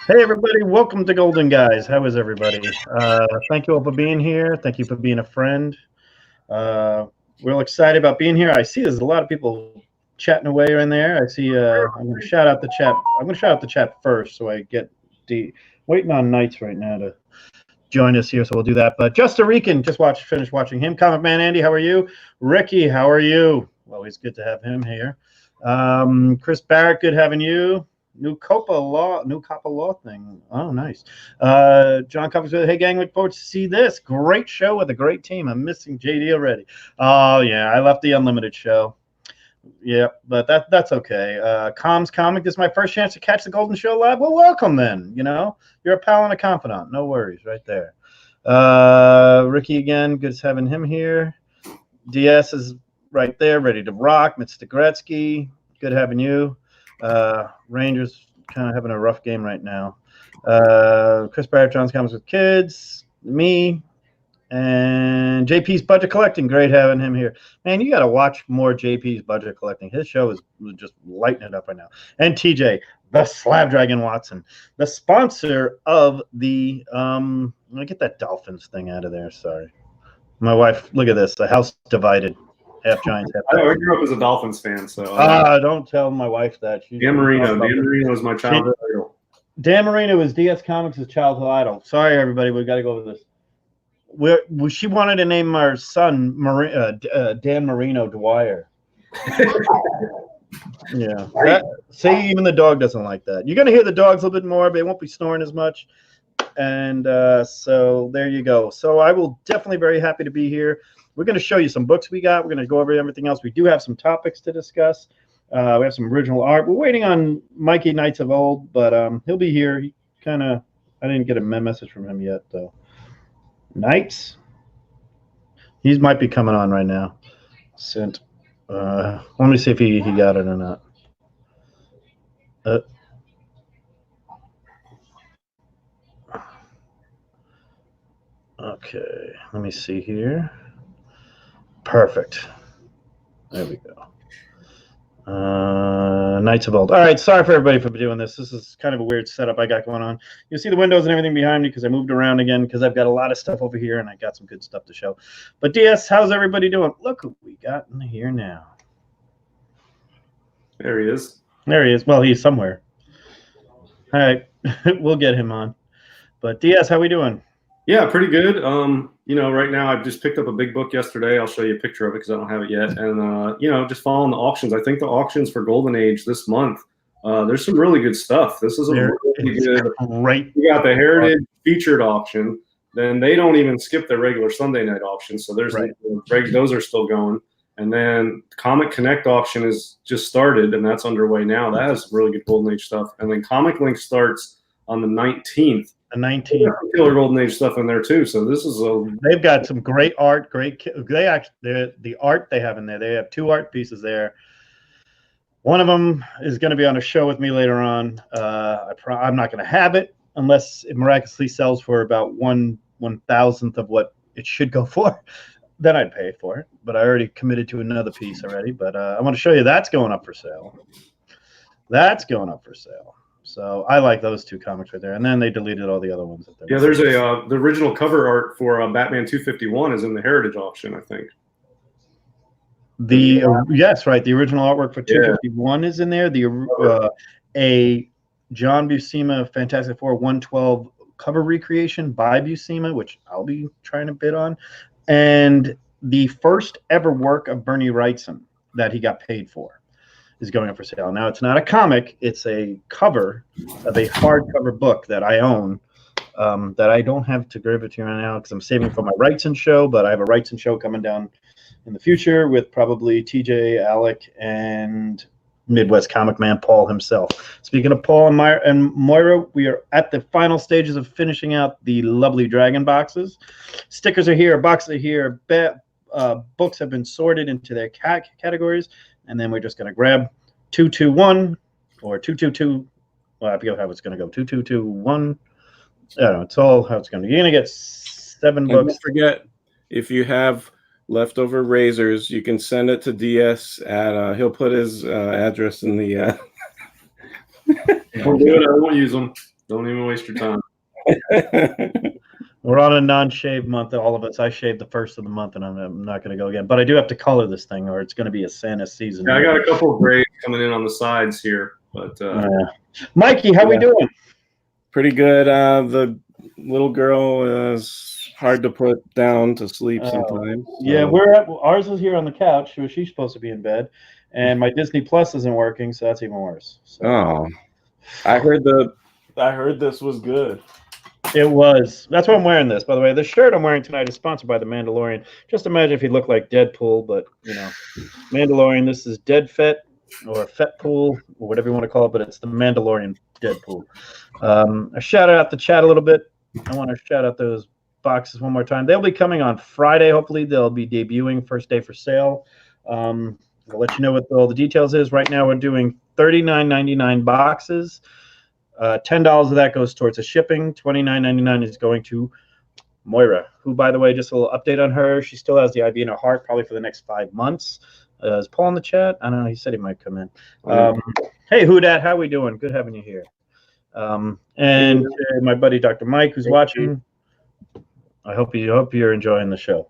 Hey everybody, welcome to Golden Guys. How is everybody? Thank you all for being here. Thank you for being a friend. Real excited about being here. I see there's a lot of people chatting away in there. I see. I'm going to shout out the chat. I'm going to shout out the chat first, so I get the waiting on Knights right now to join us here. So we'll do that. But Just Rican, just finished watching him. Comic Man Andy, how are you? Ricky, how are you? Always good to have him here. Chris Barrett, good having you. New Copa Law thing. Oh, nice. John Cummings with, hey gang, look forward to see this great show with a great team. I'm missing JD already. Oh yeah, I left the Unlimited show. Yeah, but that's okay. Comms Comic, this is my first chance to catch the Golden Show live. Well, welcome then. You know, you're a pal and a confidant. No worries, right there. Ricky again, good having him here. DS is right there, ready to rock. Mr. Gretzky, good having you. Rangers kind of having a rough game right now. Chris Barrett, John's Comics with Kids, me, and JP's Budget Collecting. Great having him here. Man, you got to watch more JP's Budget Collecting. His show is just lighting it up right now. And TJ, the Slab Dragon Watson, the sponsor of the let me get that Dolphins thing out of there. Sorry. My wife, look at this. The house divided. Half Giants, half I grew up as a Dolphins fan, so don't tell my wife that. Dan Marino is my childhood idol. Dan Marino is DS Comics' childhood idol. Sorry, everybody, we got to go over this. She wanted to name our son Dan Marino Dwyer. Yeah. See, even the dog doesn't like that. You're going to hear the dogs a little bit more, but they won't be snoring as much. And so there you go. So I will definitely very happy to be here. We're going to show you some books we got. We're going to go over everything else. We do have some topics to discuss. We have some original art. We're waiting on Mikey Knights of Old, but he'll be here. He I didn't get a message from him yet, though. Knights? He might be coming on right now. Sent. Let me see if he got it or not. Okay, let me see here. Perfect. There we go. Knights of Old. All right, sorry for everybody for doing this. This is kind of a weird setup I got going on. You'll see the windows and everything behind me because I moved around again because I've got a lot of stuff over here and I got some good stuff to show. But DS, how's everybody doing? Look who we got in here now. There he is. There he is. Well, he's somewhere. All right, we'll get him on. But DS, how we doing? Yeah, pretty good. Right now I've just picked up a big book yesterday. I'll show you a picture of it because I don't have it yet. And, just following the auctions. I think the auctions for Golden Age this month, there's some really good stuff. This is a really good. Right. You got the Heritage featured auction. Then they don't even skip their regular Sunday night auction. So there's those are still going. And then Comic Connect auction is just started, and that's underway now. That has really good Golden Age stuff. And then Comic Link starts on the 19th. The 19th. Killer Golden Age stuff in there too. So this is they've got some great art. The art they have in there. They have two art pieces there. One of them is going to be on a show with me later on. I'm not going to have it unless it miraculously sells for about 1/1000th of what it should go for. Then I'd pay for it. But I already committed to another piece already. But I want to show you that's going up for sale. That's going up for sale. So I like those two comics right there, and then they deleted all the other ones. Yeah, there's the original cover art for Batman 251 is in the Heritage auction, I think. Yes, right. The original artwork for 251 is in there. A John Buscema Fantastic Four 112 cover recreation by Buscema, which I'll be trying to bid on, and the first ever work of Bernie Wrightson that he got paid for is going up for sale. Now, it's not a comic. It's a cover of a hardcover book that I own that I don't have to give it to you right now because I'm saving for my Wrightson show, but I have a Wrightson show coming down in the future with probably TJ, Alec, and Midwest Comic Man Paul himself. Speaking of Paul and Moira, we are at the final stages of finishing out the lovely Dragon boxes. Stickers are here, boxes are here, books have been sorted into their categories. And then we're just going to grab 221 or 222. Well, I forget how it's going to go. 2221. I don't know. It's all how it's going to. You're going to get 7 books. Don't forget, if you have leftover razors, you can send it to DS at. He'll put his address in the. Don't do it. I won't use them. Don't even waste your time. We're on a non-shave month, all of us. I shaved the first of the month, and I'm not going to go again. But I do have to color this thing, or it's going to be a Santa season. Yeah, I got a couple of grays coming in on the sides here, but Mikey, how we doing? Pretty good. The little girl is hard to put down to sleep sometimes. Yeah, ours is here on the couch. She's supposed to be in bed, and my Disney Plus isn't working, so that's even worse. So. Oh, I heard this was good. It was. That's why I'm wearing this, by the way. The shirt I'm wearing tonight is sponsored by The Mandalorian. Just imagine if he looked like Deadpool, but, Mandalorian. This is Dead Fett or Fetpool or whatever you want to call it, but it's The Mandalorian Deadpool. I shouted out the chat a little bit. I want to shout out those boxes one more time. They'll be coming on Friday. Hopefully, they'll be debuting first day for sale. I'll let you know what all the details is. Right now, we're doing $39.99 boxes. $10 of that goes towards the shipping. $29.99 is going to Moira, who, by the way, just a little update on her. She still has the IV in her heart, probably for the next 5 months. Is Paul in the chat? I don't know. He said he might come in. Hey, Hudat, how we doing? Good having you here. And my buddy Dr. Mike, who's watching. I hope you're enjoying the show.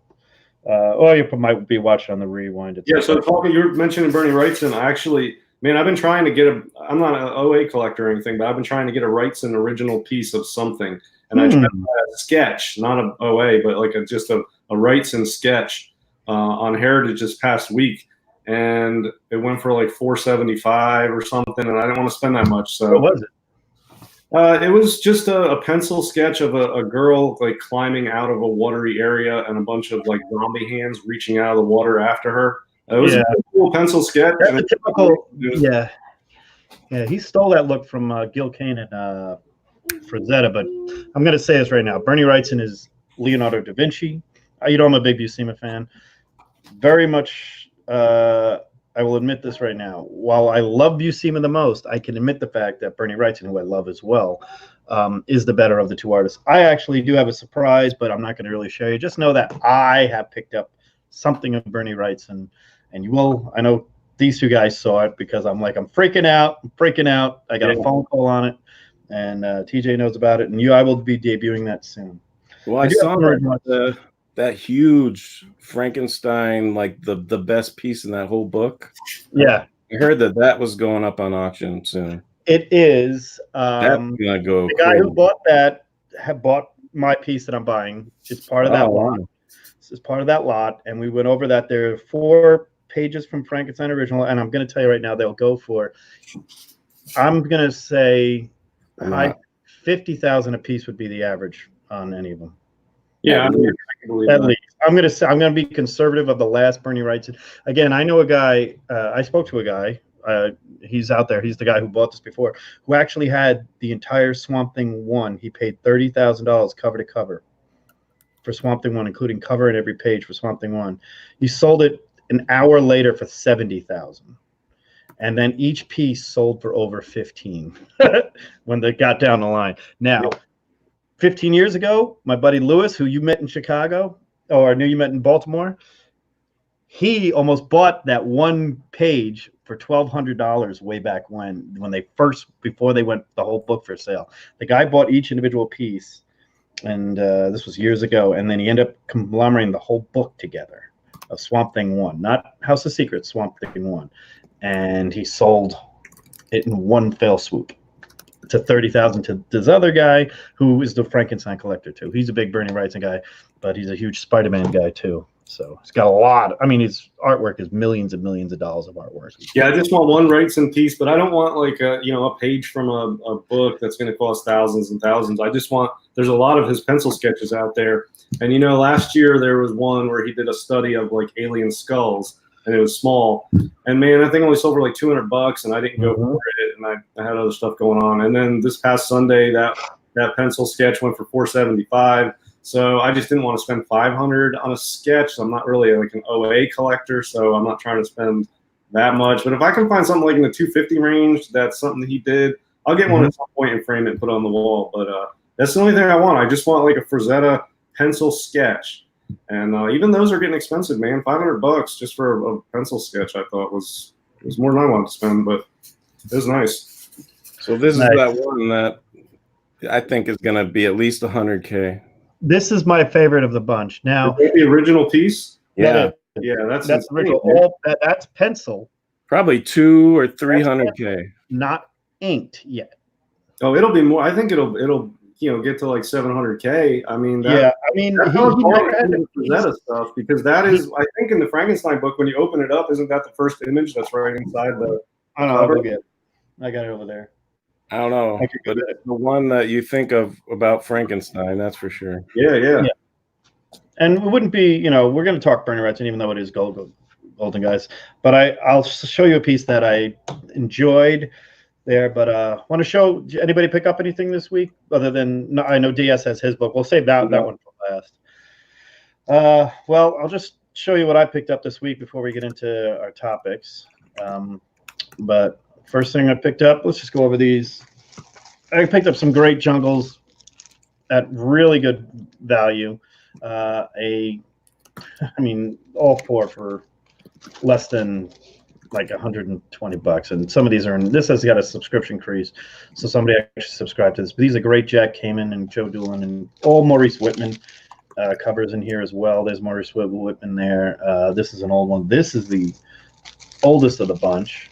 Or you might be watching on the rewind. Yeah. So talking, you were mentioning Bernie Wrightson. I've been trying to get I'm not an OA collector or anything, but I've been trying to get a Wrightson original piece of something. And I tried a sketch, not an OA, but like just a Wrightson sketch on Heritage this past week. And it went for like $475 or something. And I didn't want to spend that much. So what was it? It was just a pencil sketch of a girl like climbing out of a watery area and a bunch of like zombie hands reaching out of the water after her. It was a cool pencil sketch. That's a typical, yeah. He stole that look from Gil Kane and Frazetta, but I'm going to say this right now. Bernie Wrightson is Leonardo da Vinci. I'm a big Buscema fan. Very much, I will admit this right now. While I love Buscema the most, I can admit the fact that Bernie Wrightson, who I love as well, is the better of the two artists. I actually do have a surprise, but I'm not going to really share you. Just know that I have picked up something of Bernie Wrightson. And you will, I know these two guys saw it because I'm freaking out. I got a phone call on it, and TJ knows about it. And I will be debuting that soon. Well, I saw that huge Frankenstein, like the best piece in that whole book. Yeah. I heard that was going up on auction soon. It is. That's gonna go. The guy who bought that had bought my piece that I'm buying. It's part of that lot. This is part of that lot, and we went over that. There are 4 pages from Frankenstein original, and I'm going to tell you right now, they'll go for, I'm going to say, $50,000 a piece would be the average on any of them. Yeah, I can believe at that. least. I'm going to be conservative of the last Bernie Wrightson. Again, I know a guy. I spoke to a guy. He's out there. He's the guy who bought this before, who actually had the entire Swamp Thing 1. He paid $30,000 cover to cover for Swamp Thing 1, including cover and every page for Swamp Thing 1. He sold it an hour later for $70,000, and then each piece sold for over 15 when they got down the line. Now, 15 years ago, my buddy Lewis, who you met in Chicago, or I knew you met in Baltimore, he almost bought that one page for $1,200 way back when before they went the whole book for sale. The guy bought each individual piece, and this was years ago, and then he ended up conglomerating the whole book together. Of Swamp Thing 1, not House of Secrets, Swamp Thing 1, and he sold it in one fell swoop to $30,000 to this other guy who is the Frankenstein collector too. He's a big Bernie Wrightson guy, but he's a huge Spider-Man guy too. So he's got a lot. I mean, his artwork is millions and millions of dollars of artwork. Yeah, I just want one Wrightson piece, but I don't want like a page from a book that's going to cost thousands and thousands. I just want. There's a lot of his pencil sketches out there, and last year there was one where he did a study of like alien skulls, and it was small. And man, I think only sold for like $200, and I didn't go for it, and I had other stuff going on. And then this past Sunday, that pencil sketch went for $475. So I just didn't want to spend $500 on a sketch. I'm not really like an OA collector, so I'm not trying to spend that much. But if I can find something like in the $250 range, that's something that he did, I'll get one at some point and frame it and put it on the wall. But that's the only thing I want. I just want like a Frazetta pencil sketch. And even those are getting expensive, man. $500 just for a pencil sketch, I thought was more than I wanted to spend, but it was nice. So this is that one that I think it's gonna be at least 100K. This is my favorite of the bunch. Now, Is that the original piece? Yeah, Yeah, that's that's insane, original. dude. That's pencil, probably 200 or 300K. not inked yet. Oh, it'll be more. I think it'll get to like 700K. I mean, Yeah, I mean, that's he how never had the Frazetta stuff, because that is, I think, in the Frankenstein book, when you open it up, isn't that the first image that's right inside the I don't know. cover? Look at it. I got it over there. I don't know, I could but do it's the one that you think of about Frankenstein, that's for sure. Yeah. And it wouldn't be, we're going to talk Bernie Wrightson, even though it is Golden Guys. But I'll show you a piece that I enjoyed there. But want to show, did anybody pick up anything this week other than, no, I know DS has his book. We'll save that one for last. Well, I'll just show you what I picked up this week before we get into our topics. But first thing I picked up, let's just go over these. I picked up some great jungles at really good value. All four for less than like $120, and some of these are this has got a subscription crease, so somebody actually subscribed to this. But these are great. Jack Kamen and Joe Doolin and all Maurice Whitman covers in here as well. There's Maurice Whitman there. This is an old one. This is the oldest of the bunch.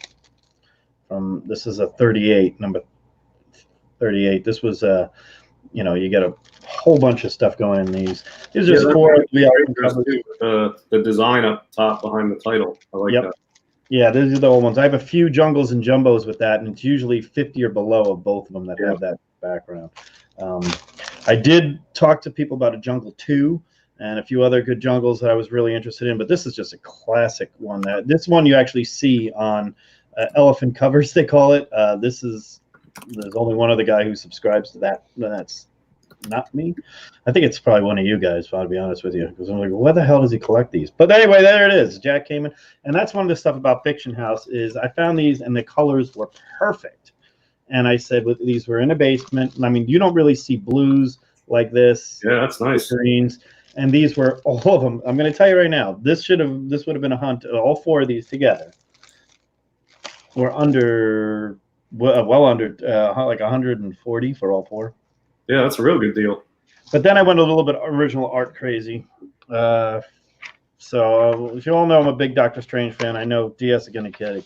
This is a 38, number 38. This was you get a whole bunch of stuff going in these. These are four. The design up top behind the title. I like that. Yeah, these are the old ones. I have a few jungles and jumbos with that, and it's usually 50 or below of both of them that have that background. I did talk to people about a Jungle 2 and a few other good jungles that I was really interested in, but this is just a classic one. This one you actually see on elephant covers, they call it. There's only one other guy who subscribes to that. That's not me. I think it's probably one of you guys, to be honest with you, because I'm like, why the hell does he collect these? But anyway, there it is. Jack Kamen. And that's one of the stuff about Fiction House is I found these and the colors were perfect. And I said, well, these were in a basement. I mean, you don't really see blues like this. Yeah, that's nice. Greens. And these were all of them. I'm going to tell you right now, this would have been a hunt. All four of these together were well under like 140 for all four. Yeah, that's a real good deal. But then I went a little bit original art crazy. So if you all know, I'm a big Doctor Strange fan. I know DS is going to get a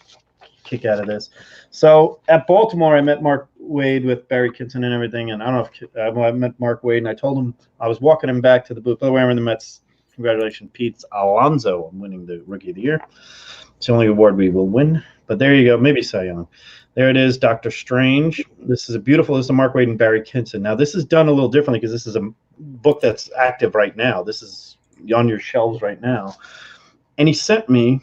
kick out of this. So at Baltimore, I met Mark Waid with Barry Kitson and everything. And I don't know if I met Mark Waid, and I told him I was walking him back to the booth. By the way, I'm in the Mets. Congratulations, Pete Alonso, on winning the Rookie of the Year. It's the only award we will win. But there you go. Maybe Cy Young. There it is, Doctor Strange. This is a Mark Waid and Barry Kitson. Now, this is done a little differently because this is a book that's active right now. This is on your shelves right now. And he sent me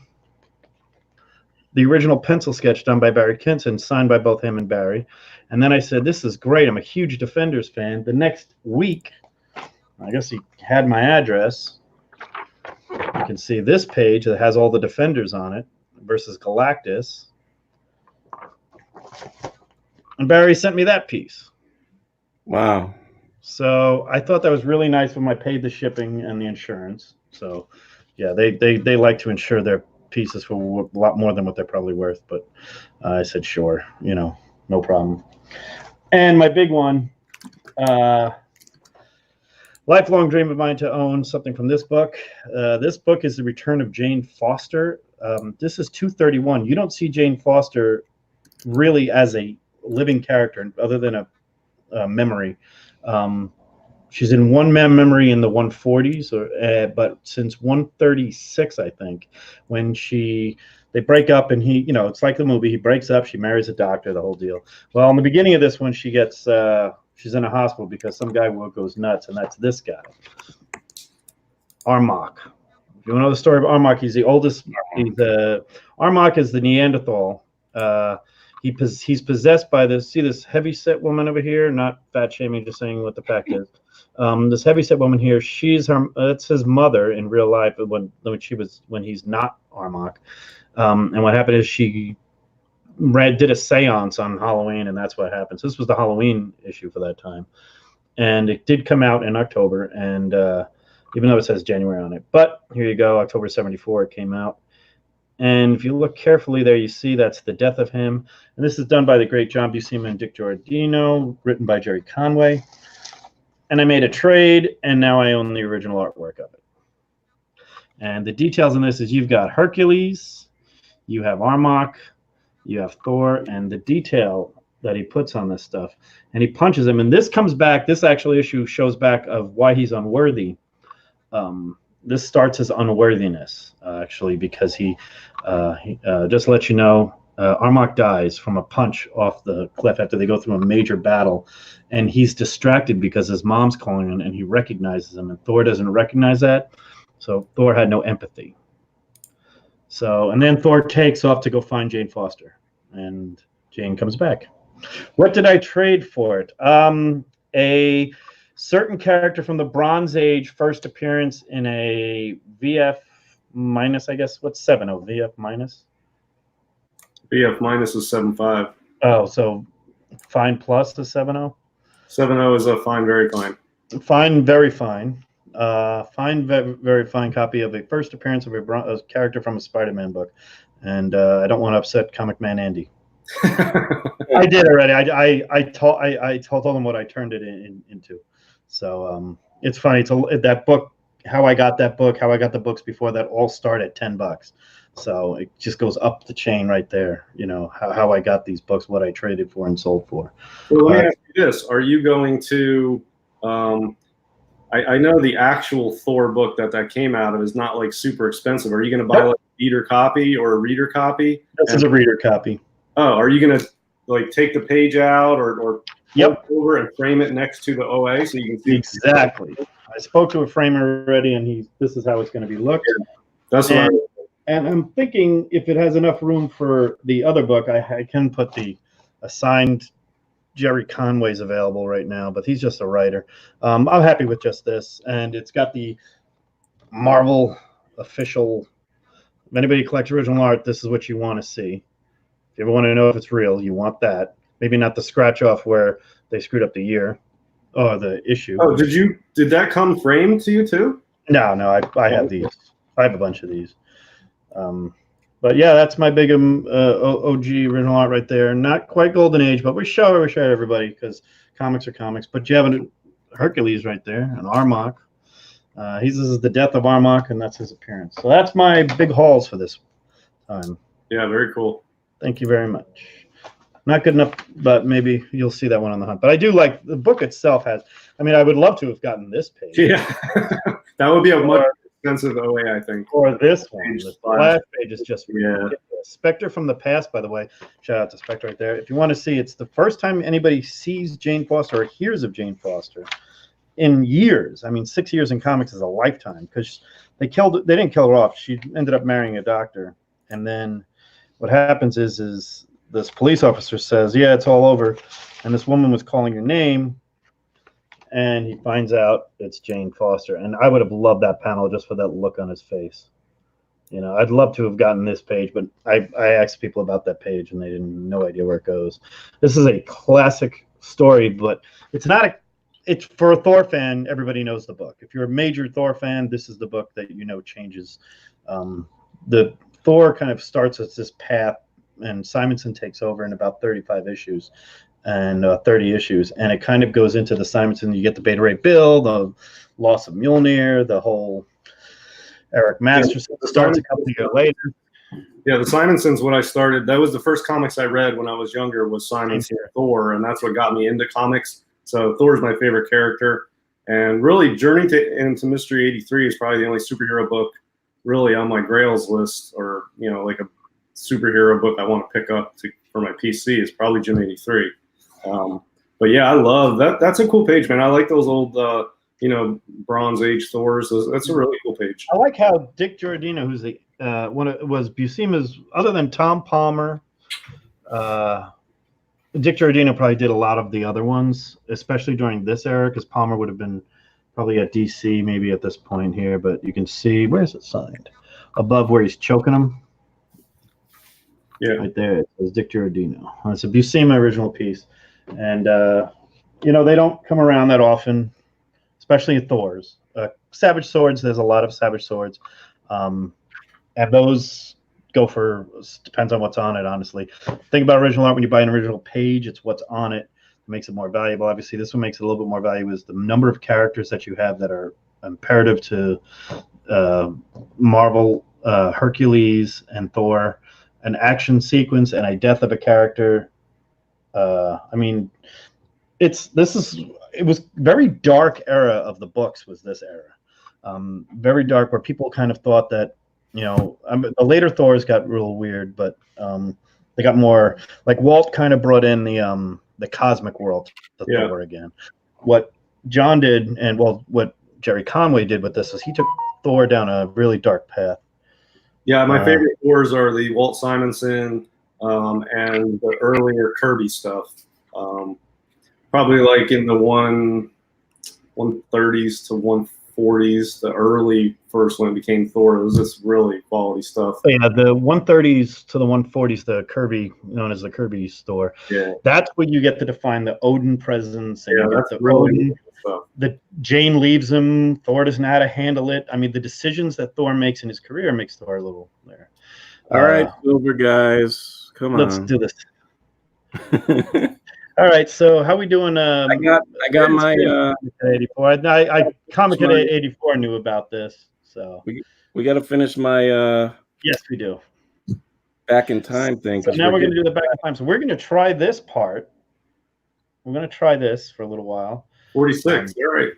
the original pencil sketch done by Barry Kitson, signed by both him and Barry. And then I said, this is great. I'm a huge Defenders fan. The next week, I guess he had my address. You can see this page that has all the Defenders on it versus Galactus. And Barry sent me that piece. Wow. So I thought that was really nice when I paid the shipping and the insurance. So yeah, they like to insure their pieces for a lot more than what they're probably worth. But I said, sure, no problem. And my big one, lifelong dream of mine to own something from this book. This book is The Return of Jane Foster. This is 231. You don't see Jane Foster really as a living character other than a memory. She's in one memory in the 140s, but since 136, I think, when they break up and he, it's like the movie, he breaks up, she marries a doctor, the whole deal. Well, in the beginning of this one, she gets, she's in a hospital because some guy goes nuts, and that's this guy, Armok. If you know the story of Armok, he's the oldest. Armok is the Neanderthal. He's possessed by this heavy-set woman over here, not fat shaming, just saying what the fact is. This heavy-set woman here, that's his mother in real life when he's not Armok. And what happened is she did a seance on Halloween, and that's what happened. So this was the Halloween issue for that time. And it did come out in October, and even though it says January on it. But here you go, October 74 it came out. And if you look carefully there, you see that's the death of him. And this is done by the great John Buscema and Dick Giordino, written by Jerry Conway. And I made a trade, and now I own the original artwork of it. And the details in this is you've got Hercules, you have Armok, you have Thor, and the detail that he puts on this stuff. And he punches him. And this comes back, this actual issue shows back of why he's unworthy. This starts as unworthiness, actually, because he just to let you know, Armok dies from a punch off the cliff after they go through a major battle, and he's distracted because his mom's calling him, and he recognizes him, and Thor doesn't recognize that, so Thor had no empathy. So, and then Thor takes off to go find Jane Foster, and Jane comes back. What did I trade for it? A certain character from the Bronze Age, first appearance in a VF minus, I guess. What's 7.0? VF minus? VF minus is 7.5. Oh, so fine plus is 7.0? 7.0 is a fine, very fine. Fine, very fine. Fine, very fine copy of a first appearance of a character from a Spider-Man book. And I don't want to upset Comic Man Andy. I did already. I told them what I turned it into. So it's funny. That book, how I got that book, how I got the books before that, all start at $10. So it just goes up the chain right there. You know how I got these books, what I traded for and sold for. Well, let me ask you this: are you going to? I know the actual Thor book that came out of is not like super expensive. Are you going to buy like a reader copy or a reader copy? This is a reader copy. Oh, are you going to like take the page out or Yep. over and frame it next to the OA so you can see exactly? I spoke to a framer already, and this is how it's going to be looked. That's what And I'm thinking if it has enough room for the other book, I can put the assigned Jerry Conway's available right now, but he's just a writer. I'm happy with just this, and it's got the Marvel official. If anybody collects original art, this is what you want to see. If you ever want to know if it's real, you want that. Maybe not the scratch off where they screwed up the year or the issue. Oh, did that come framed to you too? No, I have these. I have a bunch of these. But yeah, that's my big OG original art right there. Not quite Golden Age, but we share everybody because comics are comics. But you have a Hercules right there, an Armok. This is the death of Armok, and that's his appearance. So that's my big hauls for this time. Yeah, very cool. Thank you very much. Not good enough, but maybe you'll see that one on the hunt. But I do like the book itself has. I mean, I would love to have gotten this page. Yeah, that would be a much expensive OA, I think. Or this one. The last page is just ridiculous. Spectre from the Past, by the way. Shout out to Spectre right there. If you want to see, it's the first time anybody sees Jane Foster or hears of Jane Foster in years. I mean, 6 years in comics is a lifetime because they didn't kill her off. She ended up marrying a doctor. And then what happens is this police officer says, yeah, it's all over. And this woman was calling your name. And he finds out it's Jane Foster. And I would have loved that panel just for that look on his face. You know, I'd love to have gotten this page, but I asked people about that page and they didn't no idea where it goes. This is a classic story, but it's for a Thor fan, everybody knows the book. If you're a major Thor fan, this is the book that you know changes. The Thor kind of starts as this path, and Simonson takes over in about 35 issues. And 30 issues, and it kind of goes into the Simonson. You get the Beta Ray Bill, the loss of Mjolnir, the whole Eric Masterson starts a couple of years later. Yeah, the Simonsons, when I started, that was the first comics I read when I was younger was Simonson Thor, and that's what got me into comics. So Thor's my favorite character, and really Journey into Mystery 83 is probably the only superhero book really on my Grails list, or like a superhero book I want to pick up for my PC is probably Jim 83. But yeah, I love that. That's a cool page, man. I like those old, Bronze Age Thors. That's a really cool page. I like how Dick Giordino, who's the was Buscema's, other than Tom Palmer, Dick Giordino probably did a lot of the other ones, especially during this era, because Palmer would have been probably at DC maybe at this point here. But you can see, where's it signed? Above where he's choking him. Yeah, right there. It says Dick Giordino. It's a Buscema original piece. And, they don't come around that often, especially in Thor's. Savage Swords, there's a lot of Savage Swords. And those go for, depends on what's on it, honestly. Think about original art. When you buy an original page, it's what's on it that makes it more valuable. Obviously, this one makes it a little bit more valuable is the number of characters that you have that are imperative to Marvel, Hercules, and Thor, an action sequence, and a death of a character. I mean, it was very dark era of the books. Was this era very dark, where people kind of thought that, the later Thors got real weird, but they got more like Walt kind of brought in the cosmic world to Thor again. What John did, and what Jerry Conway did with this, is he took Thor down a really dark path. Yeah, my favorite Thors are the Walt Simonson and the earlier Kirby stuff. Probably like in the 130s to 140s, the early first one became Thor. It was just really quality stuff. Yeah, the 130s to the 140s, the Kirby, known as the Kirby store. Yeah, that's where you get to define the Odin presence. And that's the really Odin. The Jane leaves him. Thor doesn't know how to handle it. I mean, the decisions that Thor makes in his career makes Thor a little there. All right, Silver guys, come on. Let's do this. All right, so how we doing? I got my 84. I Comic at 84 knew about this, so we got to finish my yes, we do. Back in time thing. So now we're going to do the back in time. So we're going to try this part. We're going to try this for a little while. 46. All right.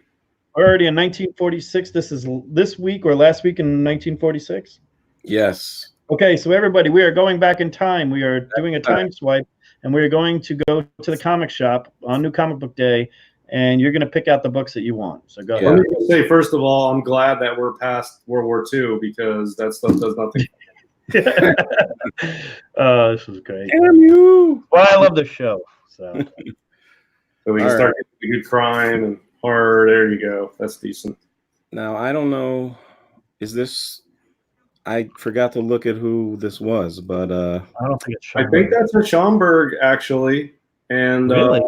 We're already in 1946. This is this week or last week in 1946. Yes. Okay, so everybody, we are going back in time. We are doing a time swipe, and we are going to go to the comic shop on New Comic Book Day, and you're going to pick out the books that you want. So go ahead. Let me just say, first of all, I'm glad that we're past World War II, because that stuff does nothing. Oh, this was great. Damn you! Well, I love the show. So we can start getting good crime and horror. There you go. That's decent. Now, I don't know. Is this... I forgot to look at who this was, but I don't think it's Schomburg. I think that's a Schomburg, actually. And really?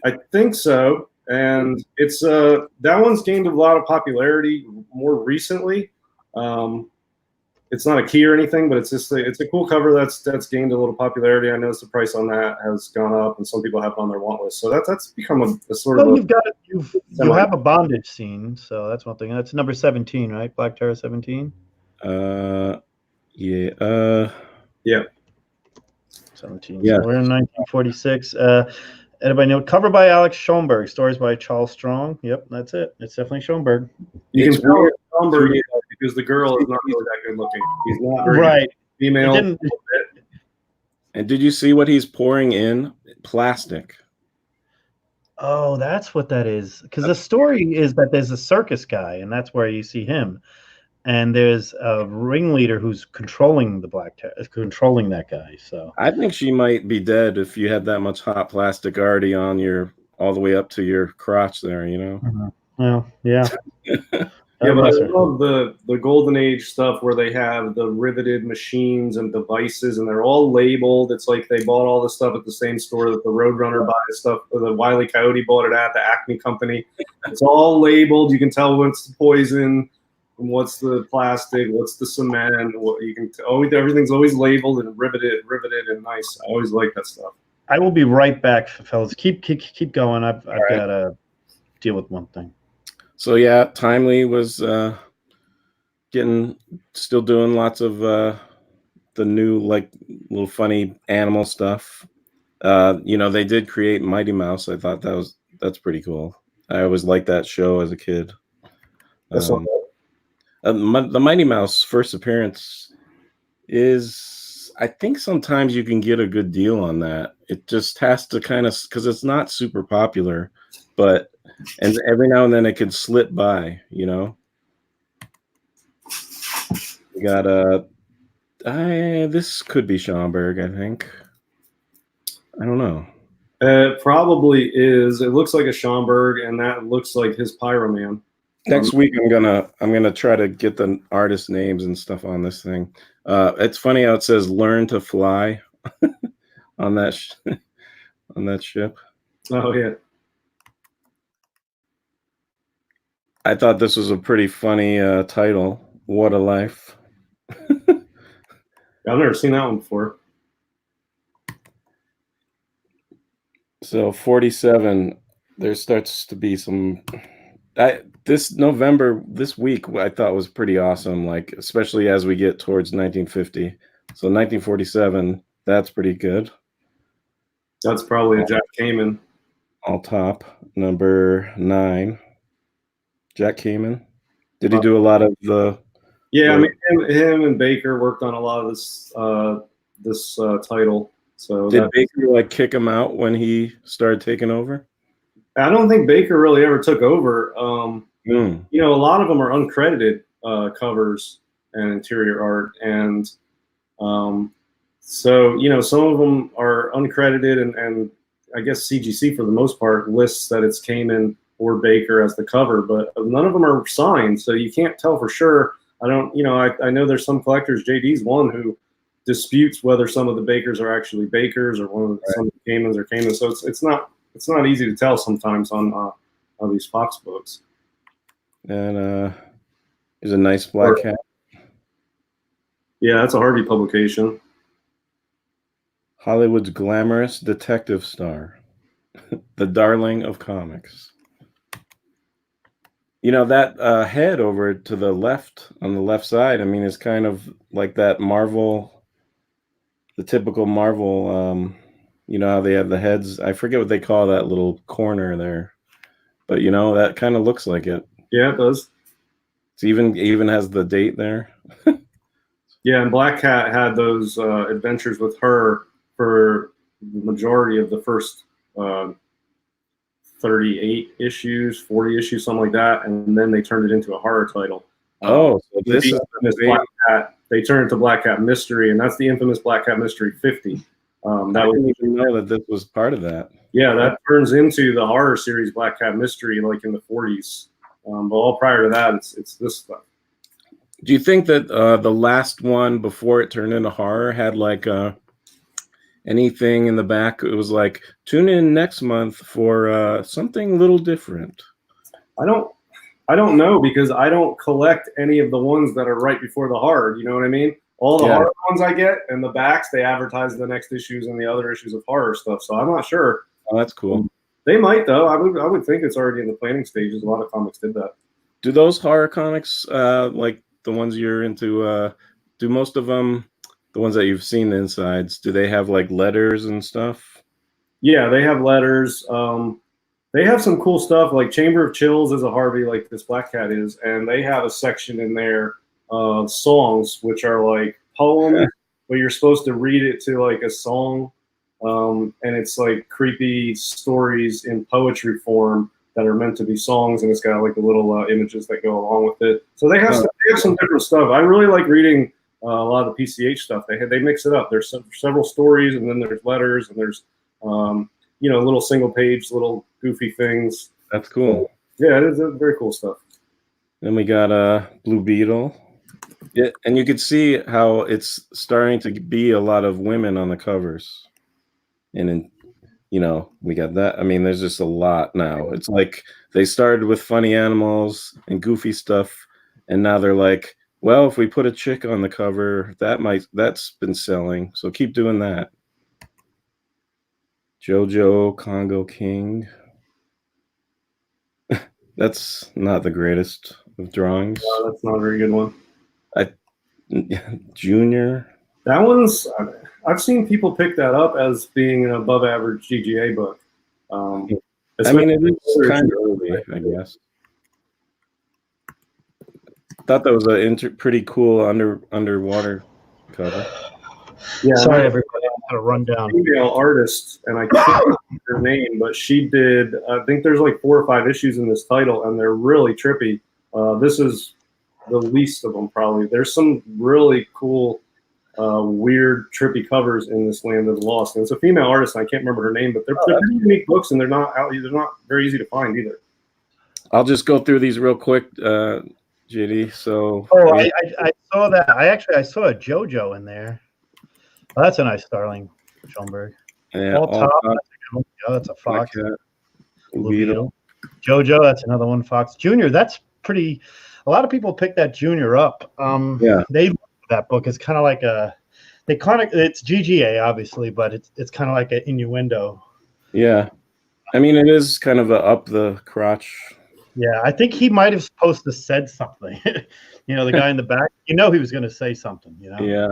I think so. And it's that one's gained a lot of popularity more recently. It's not a key or anything, but it's just it's a cool cover that's gained a little popularity. I noticed the price on that has gone up, and some people have it on their want list. So that's become a sort of. You have a bondage scene, so that's one thing. That's number 17, right? Black Terror 17. Yeah. Yeah. 17. Yeah. So we're in 1946. Anybody know? Cover by Alex Schomburg. Stories by Charles Strong. Yep, that's it. It's definitely Schomburg. You can tell Schomburg because the girl is not really that good looking. He's not very female. And did you see what he's pouring in? Plastic. Oh, that's what that is. Because the story is that there's a circus guy, and that's where you see him. And there's a ringleader who's controlling controlling that guy. So I think she might be dead if you had that much hot plastic already on your all the way up to your crotch there. You know. Well, yeah. Yeah, but I love the Golden Age stuff where they have the riveted machines and devices, and they're all labeled. It's like they bought all the stuff at the same store that the Roadrunner buys stuff, or the Wile E. Coyote bought it at the Acme Company. It's all labeled. You can tell what's the poison, what's the plastic, what's the cement. What you can everything's always labeled and riveted and nice. I always like that stuff. I will be right back, fellas. Keep going. I've got to deal with one thing. So yeah, Timely was still doing lots of the new like little funny animal stuff. They did create Mighty Mouse. I thought that's pretty cool. I always liked that show as a kid. The Mighty Mouse first appearance is, I think sometimes you can get a good deal on that. It just has to kind of, because it's not super popular, and every now and then it could slip by, you know. We got this could be Schomburg, I think. I don't know. It probably is. It looks like a Schomburg, and that looks like his Pyroman. Next week I'm gonna try to get the artist names and stuff on this thing. It's funny how it says "Learn to Fly" on that on that ship. Oh yeah. I thought this was a pretty funny title. What a life. I've never seen that one before. So 47, there starts to be some. This November, this week, I thought was pretty awesome. Like especially as we get towards 1950. So 1947, that's pretty good. That's probably a Jack Kamen. All top, number 9. Jack Kamen. Did he do a lot of the? Yeah, I mean him and Baker worked on a lot of this title. So did Baker like kick him out when he started taking over? I don't think Baker really ever took over. You know, a lot of them are uncredited covers and interior art, and so you know some of them are uncredited, and I guess CGC for the most part lists that it's Kamen or Baker as the cover, but none of them are signed, so you can't tell for sure. I don't, you know, I know there's some collectors. JD's one who disputes whether some of the Bakers are actually Bakers or some of the Kamens are Kamens. So it's not easy to tell sometimes on these Fox books. And there's a nice black cat. Yeah, that's a Harvey publication. Hollywood's glamorous detective star, the darling of comics. You know, that head over to the left, on the left side, I mean, it's kind of like that Marvel, the typical Marvel, you know how they have the heads. I forget what they call that little corner there. But, you know, that kind of looks like it. Yeah, it does. It even has the date there. Yeah, and Black Cat had those adventures with her for the majority of the first 38 issues, 40 issues, something like that, and then they turned it into a horror title. So this is Black Cat. They turned it to Black Cat Mystery, and that's the infamous Black Cat Mystery 50. I didn't even know that this was part of that. Yeah, that turns into the horror series Black Cat Mystery, like in the 40s. But all prior to that, it's this stuff. Do you think that the last one before it turned into horror had like anything in the back? It was like, tune in next month for something a little different. I don't know, because I don't collect any of the ones that are right before the horror. You know what I mean? All the horror ones I get, and the backs, they advertise the next issues and the other issues of horror stuff. So I'm not sure. Oh, that's cool. They might, though. I would think it's already in the planning stages. A lot of comics did that. Do those horror comics, like the ones you're into, do most of them, the ones that you've seen the insides, do they have like letters and stuff? Yeah, they have letters. They have some cool stuff, like Chamber of Chills is a Harvey, like this Black Cat is, and they have a section in there of songs, which are like poems, but you're supposed to read it to like a song, and it's like creepy stories in poetry form that are meant to be songs, and it's got like the little images that go along with it. So they have some different stuff. I really like reading a lot of the PCH stuff. They mix it up. There's several stories, and then there's letters, and there's you know, little single page, little goofy things. That's cool. Yeah, it is very cool stuff. Then we got Blue Beetle. Yeah, and you could see how it's starting to be a lot of women on the covers. And then, you know, we got that. I mean, there's just a lot now. It's like they started with funny animals and goofy stuff, and now they're like, well, if we put a chick on the cover, that's been selling. So keep doing that. JoJo Congo King. That's not the greatest of drawings. No, that's not a very good one. Junior. That one's, I've seen people pick that up as being an above average GGA book. I mean, it is kind of early, I guess. Thought that was a pretty cool underwater cover. Yeah, sorry, everybody. I had a rundown. Female artist, and I can't remember her name, but she did. I think there's like 4 or 5 issues in this title, and they're really trippy. This is the least of them, probably. There's some really cool, weird, trippy covers in this Land of the Lost. And it's a female artist, and I can't remember her name, but they're pretty unique books, and they're not very easy to find either. I'll just go through these real quick, JD. So, I saw that. I saw a JoJo in there. Oh, that's a nice Starling Schoenberg. Yeah, all top. That's a Fox. Beetle. JoJo, that's another one. Fox Junior. That's pretty. A lot of people pick that Junior up. They love that book. It's kind of like they kind of, it's GGA obviously, but it's kind of like an innuendo. Yeah. I mean, it is kind of a up the crotch. Yeah, I think he might have supposed to said something. You know, the guy in the back, he was going to say something, Yeah.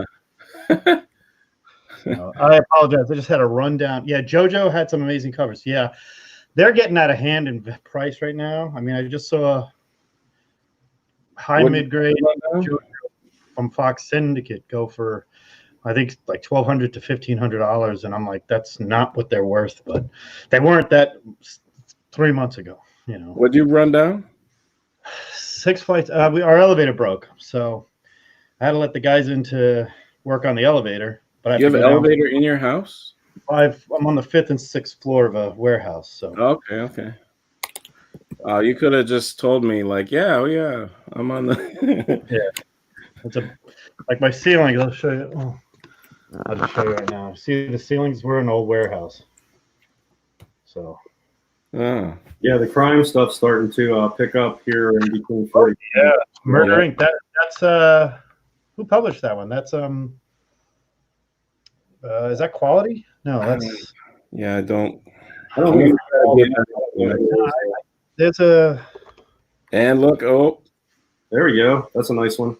I apologize. I just had a rundown. Yeah, JoJo had some amazing covers. Yeah, they're getting out of hand in price right now. I mean, I just saw high mid-grade JoJo from Fox Syndicate go for, I think, like $1,200 to $1,500, and I'm like, that's not what they're worth. But they weren't that 3 months ago. What'd you run down? 6 flights. Our elevator broke, so I had to let the guys in to work on the elevator. But You have an elevator in your house? I'm on the 5th and 6th floor of a warehouse. So okay. You could have just told me, like, yeah, I'm on the. Yeah, it's like my ceilings. I'll show you. Oh, I'll just show you right now. See the ceilings? We're an old warehouse. So. Oh. Yeah, the crime stuff's starting to pick up here in between 40. Yeah, Murder Inc. That's who published that one? That's is that Quality? No, that's. Yeah, I don't. There's a. And look, there we go. That's a nice one.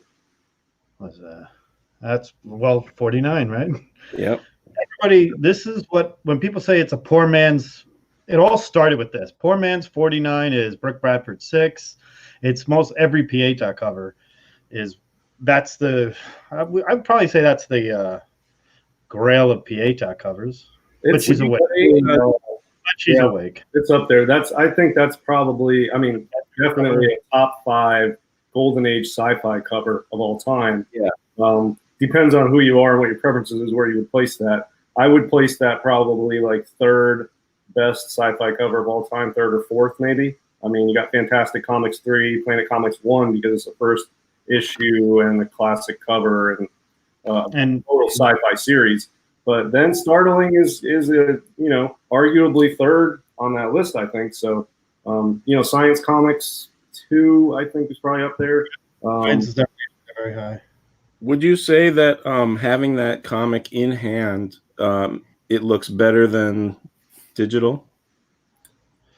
What's that? That's 49, right? Yep. Everybody, this is when people say it's a poor man's. It all started with this. Poor man's 49 is Brick Bradford 6. It's most every Pieta cover is. That's the. I'd probably say that's the grail of Pieta covers. But she's awake. She's awake. It's up there. I think that's probably. I mean, definitely a top 5 Golden Age sci-fi cover of all time. Yeah. Depends on who you are and what your preferences is, where you would place that. I would place that probably like 3rd best sci-fi cover of all time, 3rd or 4th maybe. I mean, you got Fantastic Comics 3, Planet Comics 1 because it's the first issue and the classic cover and total sci-fi series. But then Startling is a arguably 3rd on that list, I think. So Science Comics 2 I think is probably up there. Science is definitely very high. Would you say that having that comic in hand, it looks better than digital?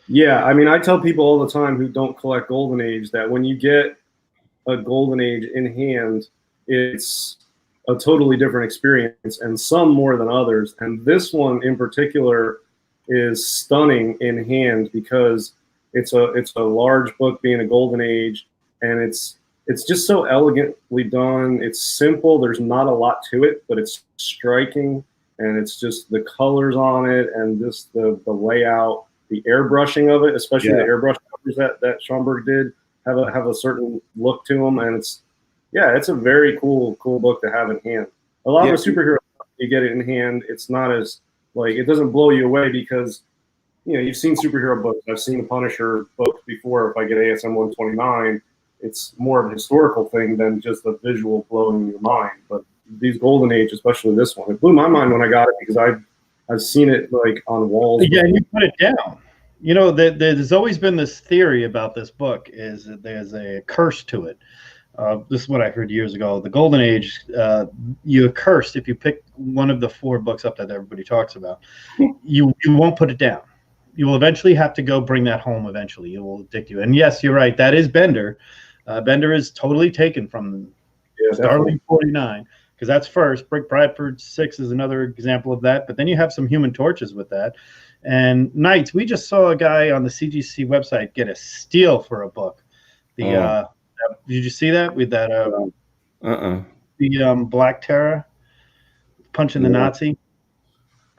Yeah, I mean, I tell people all the time who don't collect Golden Age that when you get a Golden Age in hand, it's a totally different experience, and some more than others. And this one in particular is stunning in hand because it's a large book being a Golden Age, and it's just so elegantly done. It's simple. There's not a lot to it, but it's striking. And it's just the colors on it and just the layout, the airbrushing of it, especially the airbrush covers that Schomburg did have a certain look to them. And it's a very cool book to have in hand. A lot of the superhero stuff, you get it in hand, it's not as it doesn't blow you away because you've seen superhero books. I've seen the Punisher books before. If I get ASM 129, it's more of a historical thing than just a visual blowing your mind. But these Golden Age, especially this one, it blew my mind when I got it because I've seen it on walls. Yeah, you put it down. There's always been this theory about this book is that there's a curse to it. This is what I heard years ago. The Golden Age, you're cursed if you pick one of the 4 books up that everybody talks about. You won't put it down. You will eventually have to go bring that home. Eventually, it will addict you. And yes, you're right. That is Bender. Bender is totally taken from Starling 49. Because that's first. Brick Bradford 6 is another example of that. But then you have some Human Torches with that. And Knights, we just saw a guy on the CGC website get a steal for a book. Did you see that with that? The Black Terror punching the Nazi.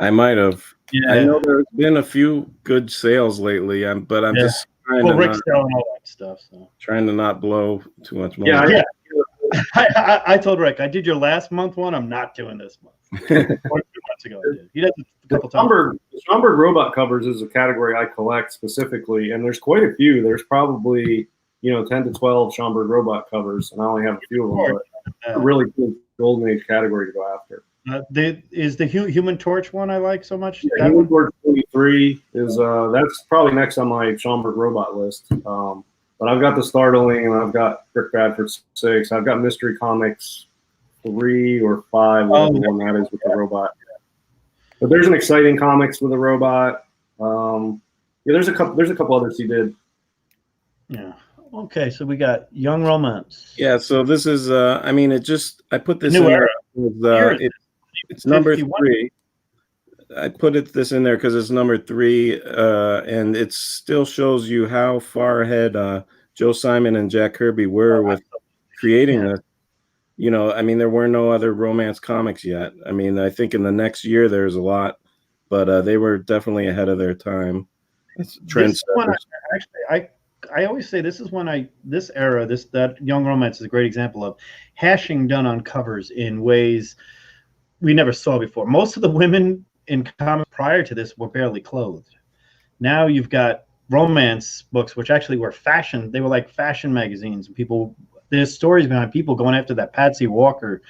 I might have. Yeah. I know there's been a few good sales lately, but I'm just trying to Rick's selling all that stuff. So trying to not blow too much money. Yeah. I told Rick, I did your last month one. I'm not doing this month. 2 months ago, I did. He does it a couple times. Schomburg robot covers is a category I collect specifically, and there's quite a few. There's probably 10 to 12 Schomburg robot covers, and I only have a few of them. But a really cool Golden Age category to go after. Is the Human Torch one I like so much? Yeah, Human Torch 23 is that's probably next on my Schomburg robot list. But I've got the Startling, and I've got Brick Bradford 6. I've got Mystery Comics 3 or 5, whatever one that is with the robot. But there's an exciting comics with a robot. Yeah, there's a couple others he did. Yeah. Okay, so we got Young Romance. Yeah, so this is I mean, I put this New in era. there. It's number 3. I put this in there because it's number 3, and it still shows you how far ahead Joe Simon and Jack Kirby were with creating this. You know, I mean, there were no other romance comics yet. I mean, I think in the next year there's a lot, but they were definitely ahead of their time. I always say this is when that Young Romance is a great example of hashing done on covers in ways we never saw before. Most of the women in comics prior to this were barely clothed. Now you've got romance books, which actually were fashion. They were like fashion magazines. There's stories behind people going after that Patsy Walker,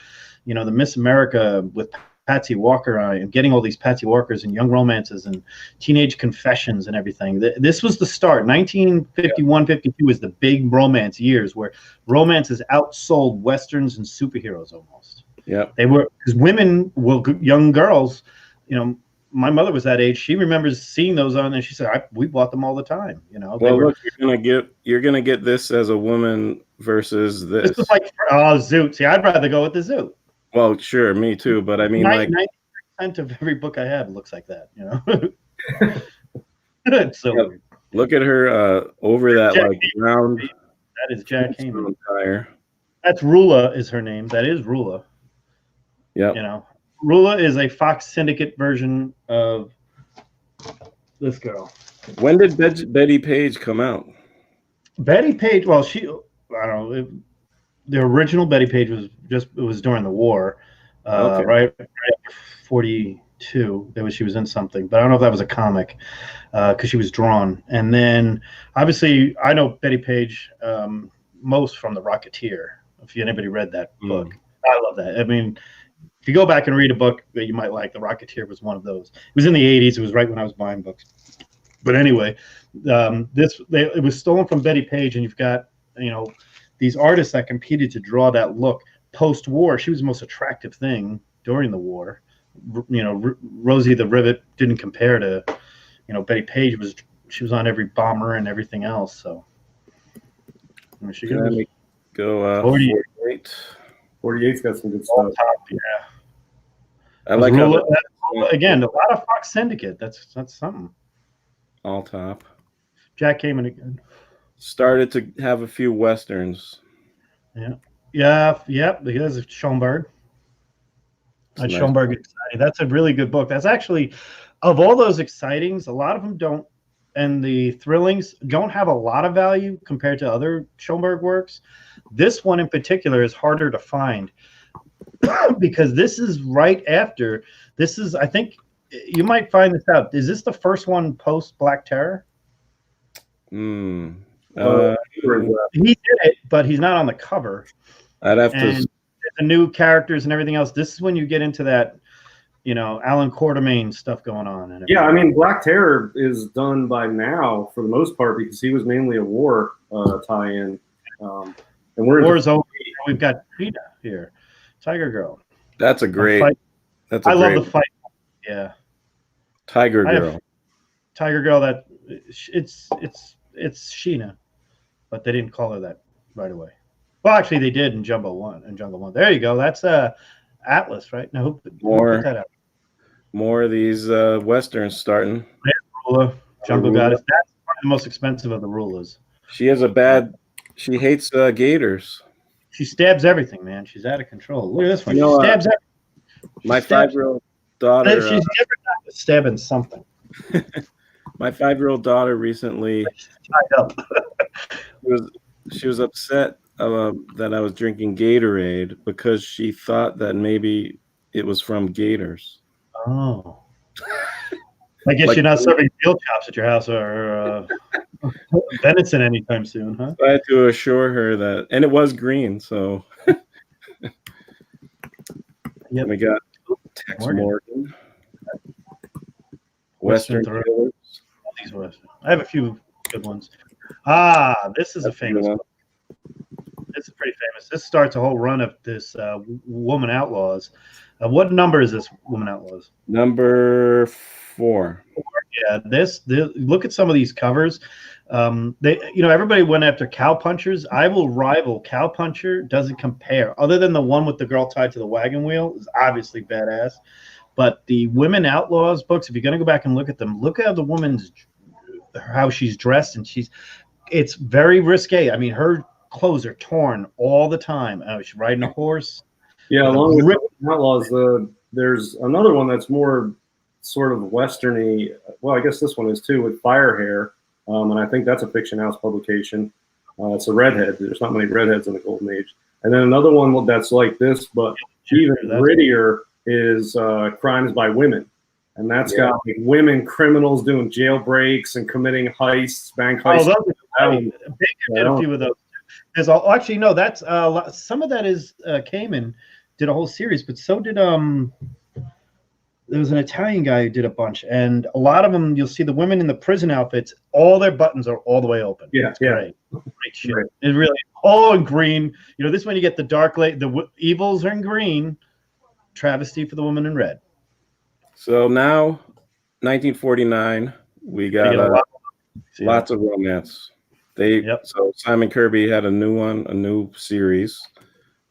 you know, the Miss America with Patsy Walker and getting all these Patsy Walkers and Young Romances and Teenage Confessions and everything. This was the start. 1951, 52 was the big romance years where romances outsold Westerns and superheroes almost. Yeah. They were, because women, young girls, you know, my mother was that age. She remembers seeing those on, and she said, "We bought them all the time." You know. Well, look, you're gonna get this as a woman versus this. This is like Zoot. See, I'd rather go with the Zoot. Well, sure, me too. But I mean, 90% of every book I have looks like that. You know. It's so weird. Look at her over that Jack like round. That is Jack Heyman. Tire. That's Rula is her name. That is Rula. Yeah. You know. Rula is a Fox Syndicate version of this girl. When did Betty Page come out? Betty Page, well, I don't know. The original Betty Page was during the war, Okay. right? 42. She was in something, but I don't know if that was a comic because she was drawn. And then, obviously, I know Betty Page most from The Rocketeer. If anybody read that book, I love that. I mean, if you go back and read a book that you might like, The Rocketeer was one of those. It was in the 80s. It was right when I was buying books. But anyway, it was stolen from Betty Page, and you've got, you know, these artists that competed to draw that look post-war. She was the most attractive thing during the war. You know, Rosie the Rivet didn't compare to, you know, Betty Page she was on every bomber and everything else. So she go 48. 48's got some good stuff. Top, yeah. I like again, a lot of Fox Syndicate. That's something. All top. Jack Heyman again. Started to have a few westerns. Yeah. Because Schoenberg. Nice. Schoenberg exciting. That's a really good book. That's actually, of all those excitings, a lot of them don't, and the thrillings don't have a lot of value compared to other Schoenberg works. This one in particular is harder to find because this is right after. This is, I think, you might find this out. Is this the first one post Black Terror? He did it, but he's not on the cover. I'd have to. The new characters and everything else. This is when you get into that, you know, Alan Quartermain stuff going on. And yeah, I mean, Black Terror is done by now for the most part because he was mainly a war tie-in. And war's over. We've got Cheetah here, Tiger Girl. That's a great. I love the fight. Yeah, Tiger Girl. Tiger Girl. That it's Sheena, but they didn't call her that right away. Well, actually, they did in Jungle One. There you go. That's Atlas, right? No, who put that out? More of these westerns starting. Rula, Jungle Goddess. That's one of the most expensive of the Rulas. She she hates gators. She stabs everything, man. She's out of control. Look at this one. She stabs everything. My 5-year-old daughter. She's never not stabbing something. My 5-year-old daughter recently tied up. she was upset that I was drinking Gatorade because she thought that maybe it was from gators. Oh. I guess you're not serving veal chops at your house or venison anytime soon, huh? I had to assure her that, and it was green, so. Yep. We got Tex Morgan. Western Killers. These Western. I have a few good ones. This is a famous one. This is pretty famous. This starts a whole run of this Woman Outlaws. What number is this Woman Outlaws? Number 4. Yeah, look at some of these covers. Everybody went after Cowpunchers. I will rival Cowpuncher. Doesn't compare. Other than the one with the girl tied to the wagon wheel, is obviously badass. But the Women Outlaws books, if you're going to go back and look at them, look at the woman's how she's dressed, and it's very risque. I mean, her clothes are torn all the time. She's riding a horse. Yeah, along with Outlaws, there's another one that's more sort of westerny. Well, I guess this one is too, with Fire Hair, and I think that's a Fiction House publication. It's a redhead. There's not many redheads in the Golden Age. And then another one that's like this, but even grittier, is Crimes by Women. And that's got like women criminals doing jailbreaks and committing heists, bank heists. Baker did a few of those. There's actually no. That's some of that is Kamen did a whole series, but so did there was an Italian guy who did a bunch, and a lot of them you'll see the women in the prison outfits. All their buttons are all the way open. Yeah, it's great shit. Right. It really all in green. This one you get the dark light. The evils are in green. Travesty for the woman in red. So now, 1949, we got lots of romance. So Simon Kirby had a new series.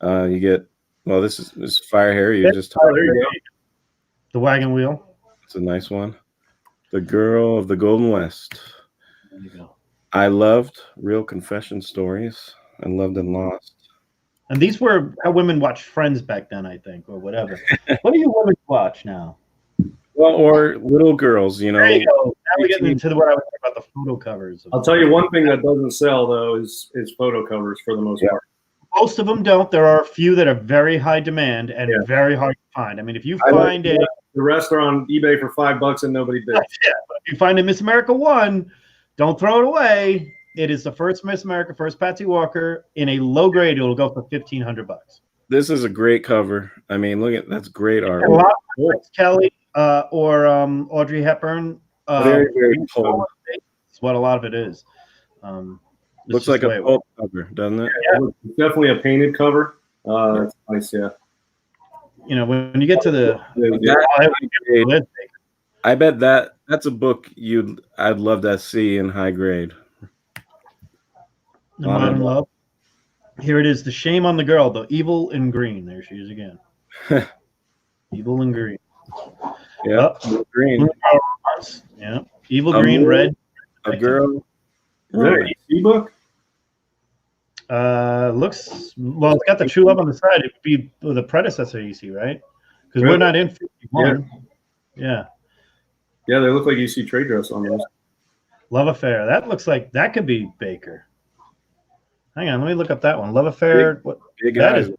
You get this is Fire Hair. You just talked about the wagon wheel. It's a nice one. The Girl of the Golden West. There you go. I loved Real Confession Stories. I loved and lost. And these were how women watched Friends back then, I think, or whatever. What do you women watch now? Well, or little girls, There you go. Now we're getting into what I was talking about, the photo covers. I'll tell you one thing that doesn't sell, though, is photo covers for the most part. Most of them don't. There are a few that are very high demand and very hard to find. I mean, if you find the rest are on eBay for $5 and nobody bids. Yeah, but if you find a Miss America 1, don't throw it away. It is the first Miss America, first Patsy Walker. In a low grade, it'll go for $1,500. This is a great cover. I mean, look at that's great art. A lot of Kelly or Audrey Hepburn. Very, very cool. That's what a lot of it is. Looks like a pulp cover, doesn't it? Yeah, it's definitely a painted cover. It's nice, yeah. When you get to the I bet that's a book I'd love to see in high grade. The Modern Love. Here it is. The Shame on the Girl. The Evil in Green. There she is again. Evil in Green. Yeah, green. Yeah, Evil Green, red. A girl. Really? E-book? Looks well. It's got the True Love on the side. It would be the predecessor, you see, right? Because we're not in 51. Yeah. Yeah, they look like you see trade dress on those. Love Affair. That looks like that could be Baker. Hang on, let me look up that one. Love Affair. Big that eyes. is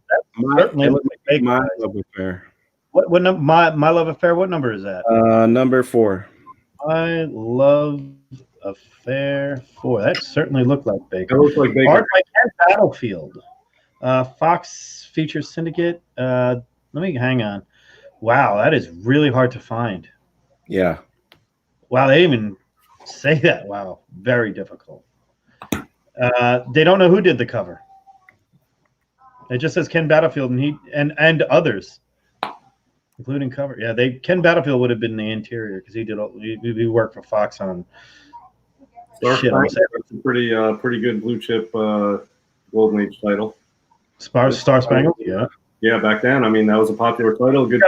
certainly looks like Baker. My Love Affair. What number? My Love Affair. What number is that? Number 4. My Love Affair 4. That certainly looked like Baker. That looks like Baker. Art by Ken Battlefield. Fox Features Syndicate. Let me hang on. Wow, that is really hard to find. Yeah. Wow, they didn't even say that. Wow, very difficult. They don't know who did the cover. It just says Ken Battlefield and others, including cover. Yeah, Ken Battlefield would have been the interior because he worked for Fox on. That's a pretty good blue chip Golden Age title. Star Spangled, yeah. Yeah, back then. I mean, that was a popular title. Good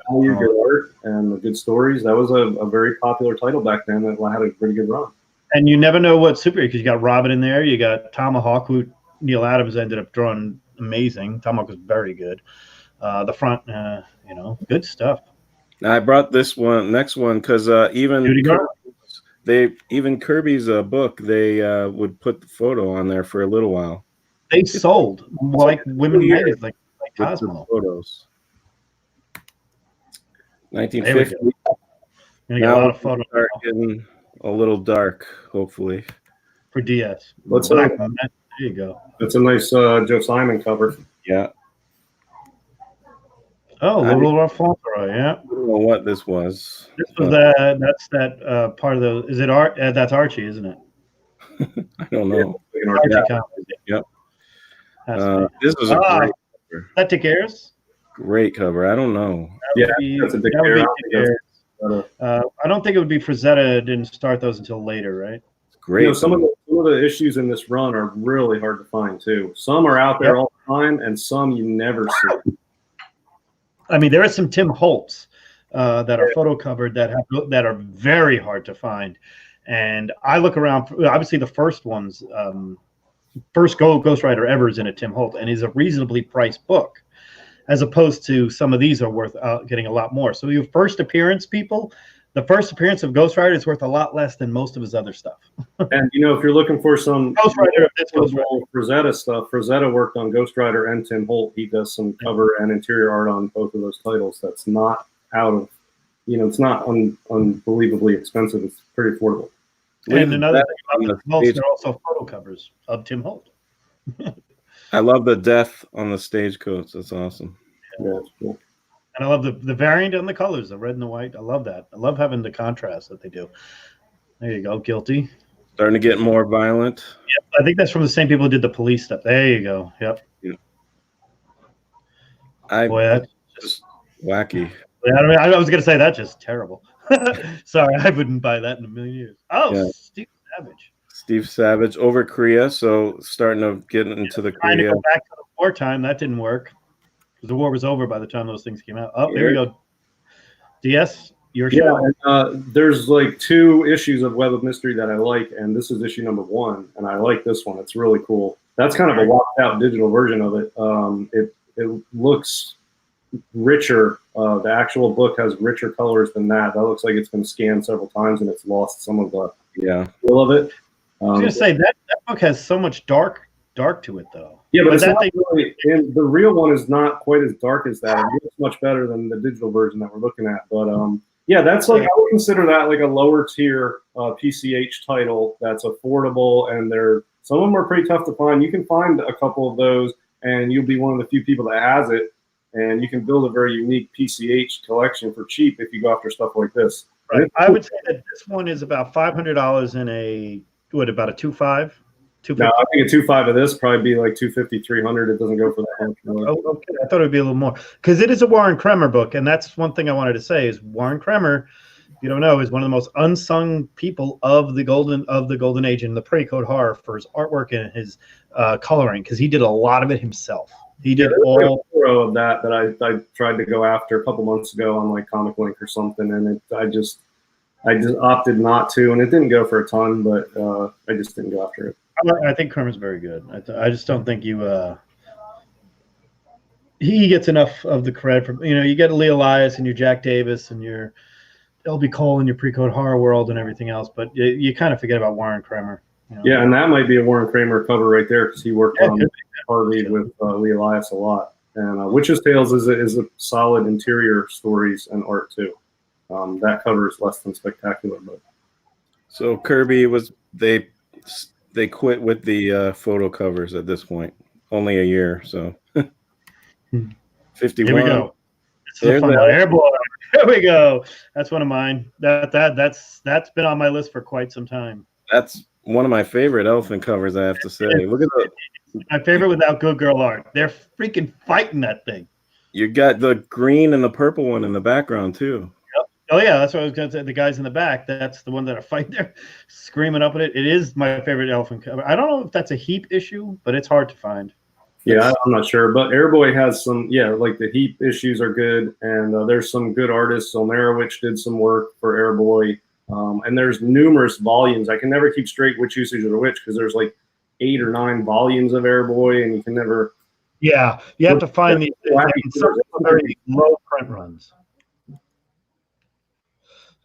value, good art, and good stories. That was a very popular title back then that had a pretty good run. And you never know what superhero, because you got Robin in there. You got Tomahawk, who Neil Adams ended up drawing amazing. Tomahawk was very good. The front, good stuff. I brought this next one, because even Kirby's book, they would put the photo on there for a little while. They sold like women magazines, like Cosmo. Photos. 1950. Now a lot of photos. Getting a little dark, hopefully. For DS. There you go. That's a nice Joe Simon cover. Yeah. Oh, Little Rough Fauntleroy, yeah. I don't know what this was. This was that's that part of the. Is it art? That's Archie, isn't it? I don't know. Archie comics. Yep. Has to be. This was a great cover. Is that Dick Ayers? Great cover. I don't know. Yeah, that's a big That would be error. Dick Ayers. I don't think it would be Frazetta. Didn't start those until later, right? Great. You know, some of the issues in this run are really hard to find too. Some are out there all the time, and some you never see. I mean, there are some Tim Holtz that are photo covered that are very hard to find. And I look around. Obviously, the first ones, first Ghost Rider ever is in a Tim Holt, and is a reasonably priced book, as opposed to some of these are worth getting a lot more. So your first appearance, people. The first appearance of Ghost Rider is worth a lot less than most of his other stuff. And you know, if you're looking for some Ghost Rider, this Ghost Rider. Frazetta stuff, Frazetta worked on Ghost Rider and Tim Holt. He does some cover and interior art on both of those titles. That's not out of, you know, it's not unbelievably expensive. It's pretty affordable. And another thing about Tim Holt, they're also photo covers of Tim Holt. I love the death on the stagecoach. That's awesome. Yeah, it's cool. And I love the variant on the colors, the red and the white. I love that. I love having the contrast that they do. There you go, Guilty. Starting to get more violent. Yep, I think that's from the same people who did the police stuff. There you go. Yep. Boy, that's just wacky. I mean, I was going to say that's just terrible. Sorry, I wouldn't buy that in a million years. Oh, yeah. Steve Savage. Steve Savage over Korea, so starting to get into the trying Korea. To go back to the wartime, that didn't work. The war was over by the time those things came out. Oh, there we go. DS, your show. Yeah, and, there's like 2 issues of Web of Mystery that I like, and this is issue number 1, and I like this one. It's really cool. That's kind of a washed out digital version of it. It looks richer. The actual book has richer colors than that. That looks like it's been scanned several times and it's lost some of the feel of it. I was gonna say that book has so much dark to it though. Yeah, but it's not really, and the real one is not quite as dark as that. It looks much better than the digital version that we're looking at. But yeah, that's like, I would consider that like a lower tier PCH title that's affordable, and some of them are pretty tough to find. You can find a couple of those, and you'll be one of the few people that has it, and you can build a very unique PCH collection for cheap if you go after stuff like this. Right. I would say that this one is about $500 in about a 2.5. No, I think a 2.5 of this probably be like 250, 300. It doesn't go for that much more. Oh, okay. I thought it would be a little more because it is a Warren Kremer book, and that's one thing I wanted to say is Warren Kremer, if you don't know, is one of the most unsung people of the golden age in the pre-code horror for his artwork and his coloring, because he did a lot of it himself. He did all of that I tried to go after a couple months ago on like Comic Link or something, and I just opted not to, and it didn't go for a ton, but I just didn't go after it. I think Kremer's very good. I just don't think he gets enough of the credit from, you get Lee Elias and your Jack Davis and your L.B. Cole and your pre-code horror world and everything else, but you kind of forget about Warren Kremer. Yeah, and that might be a Warren Kremer cover right there because he worked on Harvey with Lee Elias a lot. And Witch's Tales is a solid interior stories and art too. That cover is less than spectacular, but so Kirby they quit with the photo covers at this point. Only a year, so 51. Here we go. Airboy. Here we go. That's one of mine. That's been on my list for quite some time. That's one of my favorite elephant covers, I have to say. Look at that. My favorite without Good Girl art. They're freaking fighting that thing. You got the green and the purple one in the background too. Yep. Oh yeah, that's what I was going to say. The guys in the back, that's the one that are fighting there, screaming up at it. It is my favorite elephant cover. I don't know if that's a Heap issue, but it's hard to find. Yeah, I'm not sure, but Airboy has some. Yeah, like the Heap issues are good, and there's some good artists. Solmerowicz did some work for Airboy, and there's numerous volumes. I can never keep straight which usage of the which because there's like 8 or 9 volumes of Airboy, and you can never. Yeah, you have to find these very low print runs.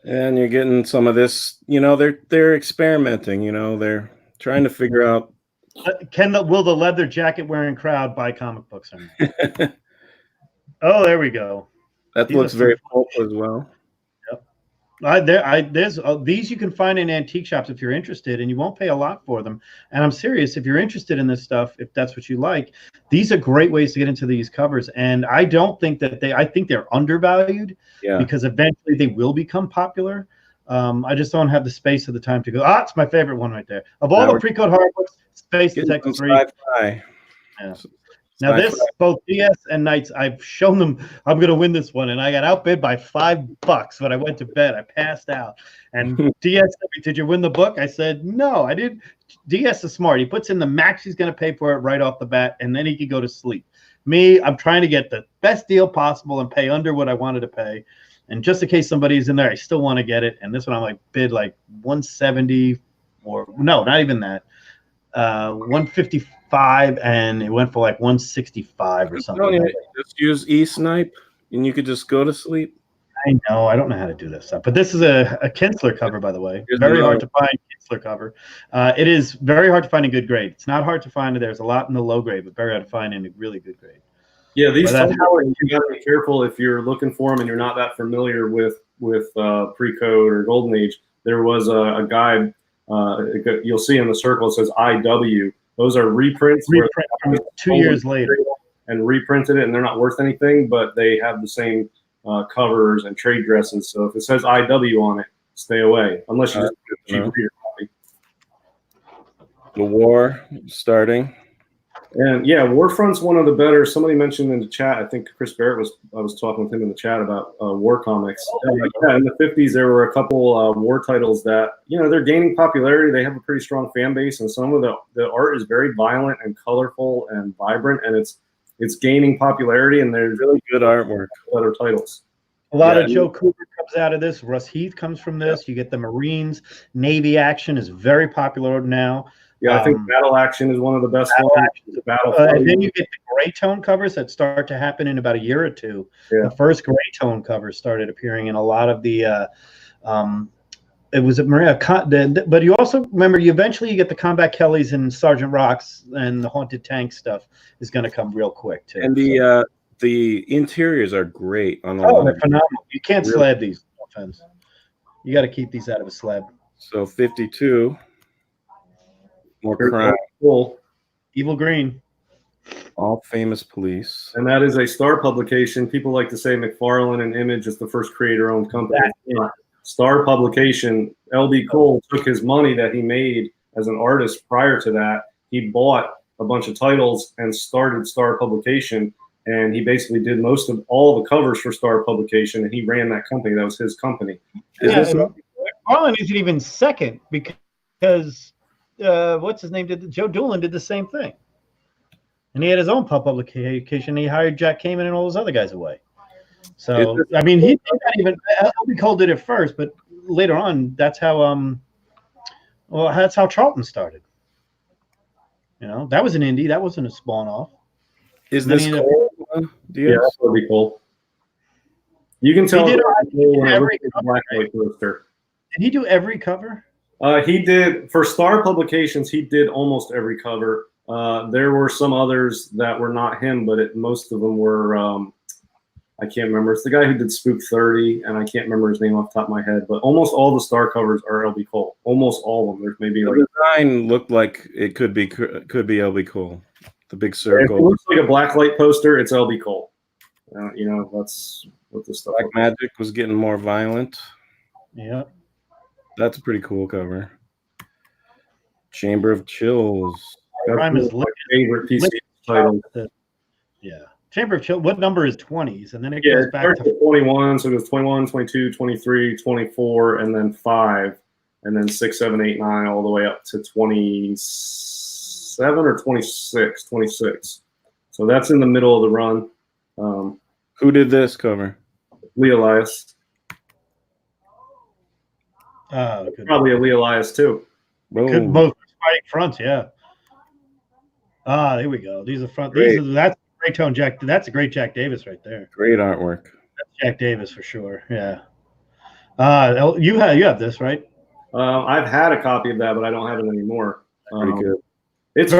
And you're getting some of this. They're experimenting. They're trying to figure out. Will the leather jacket wearing crowd buy comic books? Oh, there we go. That looks very pulp as well. Yep. There's these you can find in antique shops if you're interested, and you won't pay a lot for them. And I'm serious, if you're interested in this stuff, if that's what you like, these are great ways to get into these covers. And I don't think that I think they're undervalued because eventually they will become popular. I just don't have the space or the time to go. It's my favorite one right there. Of all the pre-code horror books, Space Detective 3. Yeah. So, Now sci-fi. this, both DS and Knights, I've shown them I'm going to win this one, and I got outbid by $5 when I went to bed. I passed out, and DS said, "Did you win the book?" I said, "No, I didn't." DS is smart. He puts in the max he's going to pay for it right off the bat, and then he can go to sleep. Me, I'm trying to get the best deal possible and pay under what I wanted to pay, and just in case somebody's in there, I still want to get it. And this one, I'm like bid like 170, or no, not even that. 155, and it went for like 165 or something. Telling you, just use eSnipe, and you could just go to sleep. I know. I don't know how to do this stuff. But this is a Kinsler cover, by the way. Here's Very hard another- to find Kinsler cover. It is very hard to find a good grade. It's not hard to find. There's a lot in the low grade, but very hard to find in a really good grade. Yeah, these Well, that's titles, you got to be careful if you're looking for them and you're not that familiar with Pre-Code or Golden Age. There was a guide. You'll see in the circle it says IW. Those are reprints. Reprint from 2 years later. And reprinted it, and they're not worth anything, but they have the same covers and trade dresses. So if it says IW on it, stay away, unless you just get a cheap reader copy. The war starting. And yeah, Warfront's one of the better. Somebody mentioned in the chat, I think Chris Barrett I was talking with him in the chat about war comics. Yeah, in the 50s, there were a couple war titles that, they're gaining popularity. They have a pretty strong fan base, and some of the art is very violent and colorful and vibrant, and it's gaining popularity, and there's Really good artwork. other titles. A lot of Joe Cooper comes out of this. Russ Heath comes from this. You get the Marines. Navy action is very popular now. Yeah, I think Battle Action is one of the best ones. And then you get the gray tone covers that start to happen in about a year or two. Yeah. The first gray tone covers started appearing in a lot of the it was a Maria, but you also remember you eventually get the Combat Kellys and Sergeant Rocks, and the Haunted Tank stuff is going to come real quick too. And the interiors are great on the they're phenomenal. You can't slab these. No offense. You got to keep these out of a slab. So 52. More crime. Cool. Evil Green. All Famous Police. And that is a Star publication. People like to say McFarlane and Image is the first creator-owned company. Star publication. L.B. Cole took his money that he made as an artist prior to that. He bought a bunch of titles and started Star publication. And he basically did most of all the covers for Star publication, and he ran that company. That was his company. McFarlane isn't even second because what's his name? Joe Doolin did the same thing, and he had his own publication. He hired Jack Kamen and all those other guys away. So I mean, he did not even. L.B. Cole did it first, but later on, that's how that's how Charlton started. That was an indie. That wasn't a spawn off. Is this Cole? Yeah, that would be cool. You can tell. He did every cover. Did he do every cover? He did for Star Publications. He did almost every cover. There were some others that were not him, but most of them were. I can't remember. It's the guy who did Spook 30, and I can't remember his name off the top of my head. But almost all the Star covers are L.B. Cole. Almost all of them. There's maybe the design looked like it could be L.B. Cole. The big circle. If it looks like a blacklight poster, it's L.B. Cole. That's what the stuff. Black Magic was getting more violent. Yeah. That's a pretty cool cover. Chamber of Chills. That's my favorite PC title. Yeah. Chamber of Chills. What number is 20s? And then it goes back to 21. So it goes 21, 22, 23, 24, and then 5. And then 6, 7, 8, 9, all the way up to 27 or 26. So that's in the middle of the run. Who did this cover? Lee Elias. Probably a Lee Elias too. Both fighting fronts, yeah. There we go. These are front. That's great tone Jack. That's a great Jack Davis right there. Great artwork. That's Jack Davis for sure. Yeah. You have this, right? I've had a copy of that, but I don't have it anymore. Pretty good. It's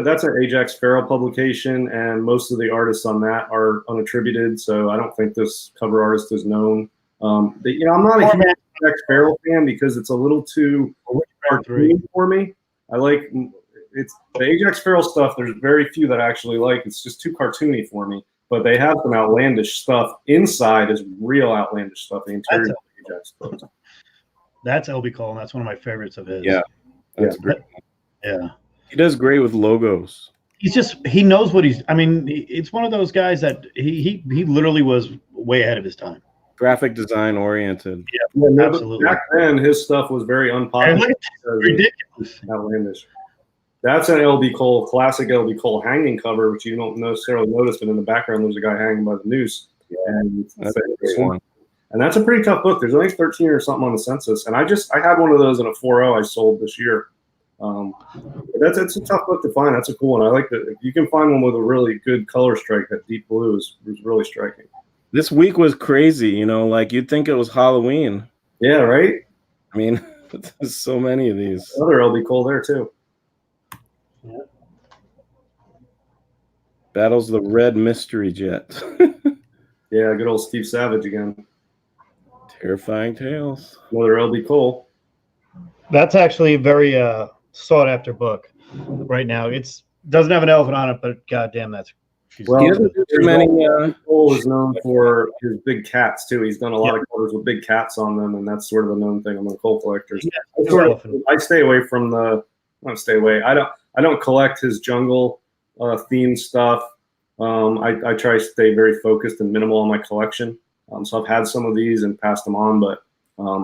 that's an Ajax Farrell publication, and most of the artists on that are unattributed, so I don't think this cover artist is known. I'm not a huge Ajax Farrell fan because it's a little too cartoony for me. I like the Ajax Farrell stuff. There's very few that I actually like. It's just too cartoony for me. But they have some outlandish stuff. Inside is real outlandish stuff. The interior of Ajax. That's L.B. Cole, and that's one of my favorites of his. Yeah, that's great. Yeah. He does great with logos. he knows what he's. I mean, it's one of those guys that he literally was way ahead of his time. Graphic design oriented. Yeah, absolutely. Back then, his stuff was very unpopular. And look at ridiculous. Outlandish. That's an LB Cole, classic LB Cole hanging cover, which you don't necessarily notice, but in the background there's a guy hanging by the noose. And That's a great one. And that's a pretty tough book. There's only 13 or something on the census, and I had one of those in a 4.0 I sold this year. It's a tough book to find. That's a cool one. I like that. If you can find one with a really good color strike, that deep blue is really striking. This week was crazy, like you'd think it was Halloween. Yeah, right? I mean, there's so many of these. Another LB Cole there, too. Yeah. Battles the Red Mystery Jet. Yeah, good old Steve Savage again. Terrifying Tales. Another LB Cole. That's actually a very sought after book right now. It's doesn't have an elephant on it, but goddamn, that's. Well, he doesn't do too many. Cole is known for his big cats too. He's done a lot of covers with big cats on them, and that's sort of a known thing among Cole collectors. Yeah, I stay away from the. I don't stay away. I don't collect his jungle themed stuff. I try to stay very focused and minimal on my collection. So I've had some of these and passed them on, but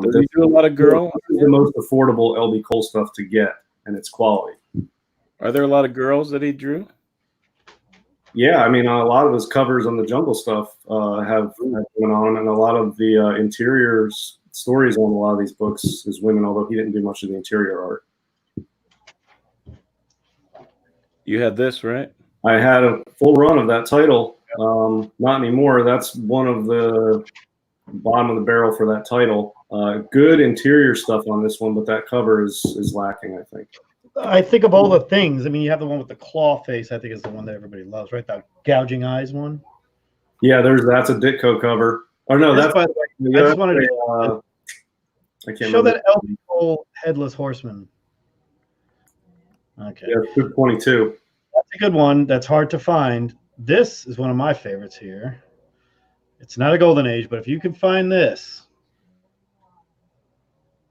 does he do a lot of girl? This is the most affordable LB Cole stuff to get, and it's quality. Are there a lot of girls that he drew? Yeah, I mean, a lot of his covers on the jungle stuff have gone on, and a lot of the interiors stories on a lot of these books is women, although he didn't do much of the interior art. You had this, right? I had a full run of that title. Not anymore. That's one of the bottom of the barrel for that title. Good interior stuff on this one, but that cover is lacking, I think. I think of all the things. I mean, you have the one with the claw face. I think is the one that everybody loves, right? That gouging eyes one. Yeah, that's a Ditko cover. Oh no, that's. I just wanted to I can't show remember. that LB Cole Headless Horseman. Okay. Yeah, 22. That's a good one. That's hard to find. This is one of my favorites here. It's not a golden age, but if you can find this,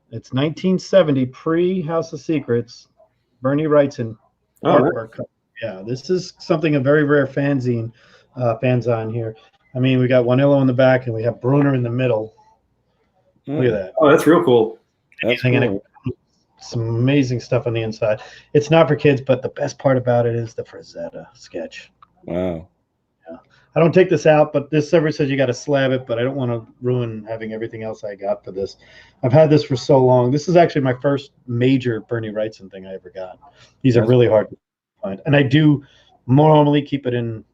it's 1970 pre-House of Secrets. Bernie Wrightson artwork. Yeah, this is something a very rare fanzine here. I mean, we got Juanillo in the back, and we have Bruner in the middle. Look at that. Oh, that's real cool. That's cool. Some amazing stuff on the inside. It's not for kids, but the best part about it is the Frazetta sketch. Wow. Yeah. I don't take this out, but this server says you got to slab it, but I don't want to ruin having everything else I got for this. I've had this for so long. This is actually my first major Bernie Wrightson thing I ever got. These are really hard to find. And I do normally keep it in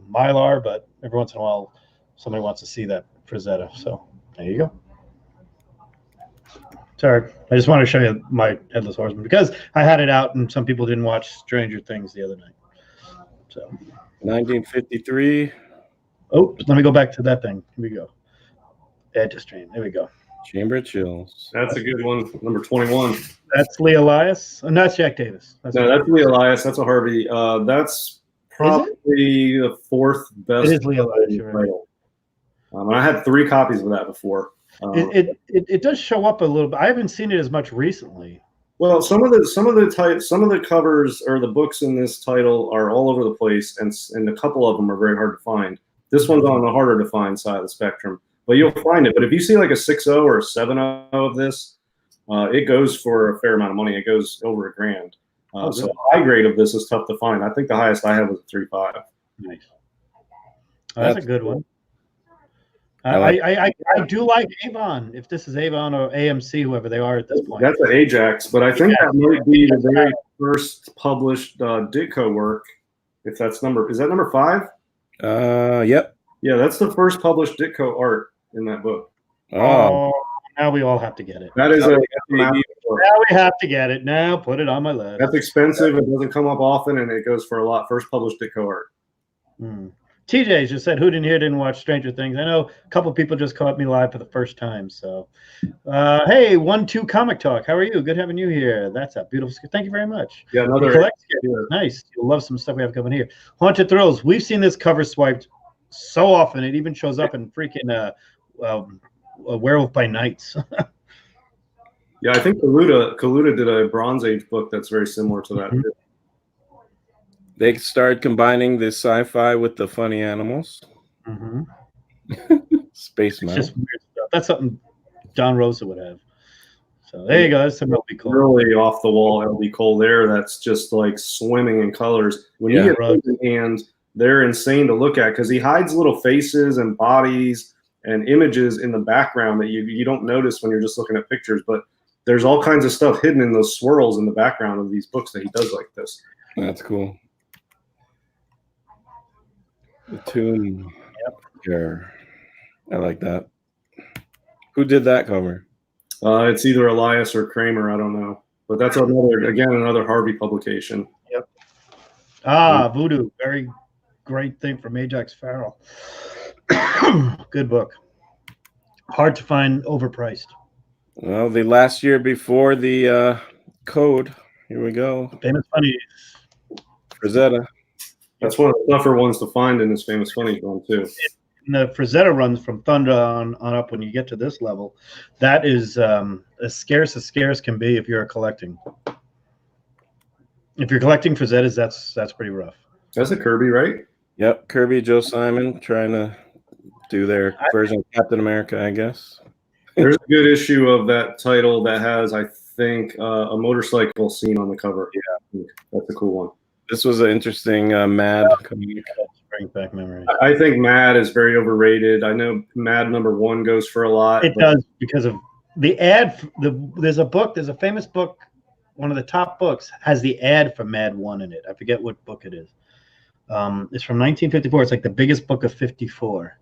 Mylar, but every once in a while somebody wants to see that Frazetta. So there you go. Sorry, I just want to show you my Headless Horseman because I had it out and some people didn't watch Stranger Things the other night. So 1953. Oh, let me go back to that thing. Here we go. Edge of Stream. There we go. Chamber of Chills. That's a good one. Number 21. That's Lee Elias. Oh, that's Jack Davis. That's Lee Elias. That's a Harvey. That's probably the fourth best. It is Lee Elias. Right. And I had 3 copies of that before. It does show up a little bit. I haven't seen it as much recently. Well, some of the covers or the books in this title are all over the place, and a couple of them are very hard to find. This one's on the harder to find side of the spectrum, but you'll find it. But if you see like a 6.0 or a 7.0 of this, it goes for a fair amount of money. It goes over $1,000. So high grade of this is tough to find. I think the highest I had was a 3.5. Nice. That's a good one. I do like Avon. If this is Avon or AMC, whoever they are at this point. That's an Ajax, but I think that might be the very first published Ditko work. If that's is that number 5? Yep. Yeah, that's the first published Ditko art in that book. Oh, now we all have to get it. That is now we have to get it. Now put it on my list. That's expensive. It doesn't come up often, and it goes for a lot. First published Ditko art. TJ just said, who didn't watch Stranger Things? I know a couple people just caught me live for the first time. So, hey, 1-2 Comic Talk. How are you? Good having you here. That's a beautiful. Thank you very much. Yeah, another. Nice. You'll love some stuff we have coming here. Haunted Thrills. We've seen this cover swiped so often. It even shows up in freaking Werewolf by Nights. Yeah, I think Kaluta did a Bronze Age book that's very similar to that. They started combining the sci-fi with the funny animals. Mm-hmm. Space It's Mountain. just weird stuff. That's something Don Rosa would have. So there you go. That's some LB Cole. Really off the wall LB Cole there. That's just like swimming in colors. When you get those in hand, they're insane to look at because he hides little faces and bodies and images in the background that you don't notice when you're just looking at pictures. But there's all kinds of stuff hidden in those swirls in the background of these books that he does like this. That's cool. The tune. Yep. I like that. Who did that cover? It's either Elias or Kramer. I don't know. But that's another Harvey publication. Yep. Voodoo. Very great thing from Ajax Farrell. Good book. Hard to find, overpriced. Well, the last year before the code. Here we go. Famous Funnies. Frazetta. That's one of the tougher ones to find in this Famous Funnies one, too. And the Frazetta runs from Thunder on up when you get to this level. That is as scarce can be if you're collecting. If you're collecting Frazettas, that's pretty rough. That's a Kirby, right? Yep, Kirby, Joe Simon trying to do their version of Captain America, I guess. There's a good issue of that title that has, I think, a motorcycle scene on the cover. Yeah, that's a cool one. This was an interesting Mad. Brings back memories. I think Mad is very overrated. I know Mad #1 goes for a lot. It does because of the ad. There's a famous book, one of the top books, has the ad for Mad 1 in it. I forget what book it is. It's from 1954. It's like the biggest book of 54.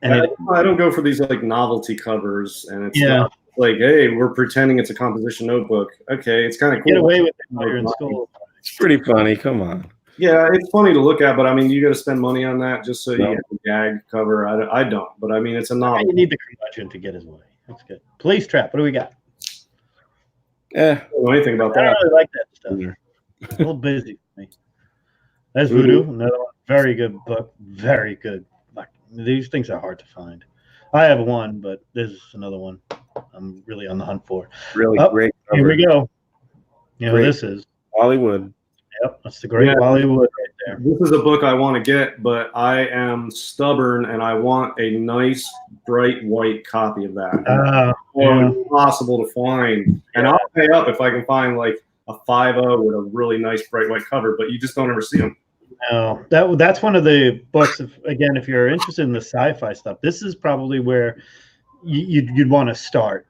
And I don't go for these like novelty covers, and it's not like, hey, we're pretending it's a composition notebook. Okay, it's kind of cool. Get away with it while you're in school. It's pretty funny. Come on. Yeah, it's funny to look at, but I mean, you got to spend money on that just so you get the gag cover. I don't, but I mean, it's a novel. You need the curmudgeon to get his way. That's good. Police Trap. What do we got? Yeah, I don't know anything about I that. don't really like that stuff. A little busy for me. That's Voodoo. Another one. Very good book. Very good. Like, these things are hard to find. I have one, but this is another one I'm really on the hunt for. Really great cover. Here we go. You know, this is Wally Wood. Yep, that's the great Wally Wood right there. This is a book I want to get, but I am stubborn and I want a nice, bright white copy of that. Impossible to find. And I'll pay up if I can find like a 5.0 with a really nice, bright white cover, but you just don't ever see them. No, that's one of the books. If you're interested in the sci-fi stuff, this is probably where you'd want to start.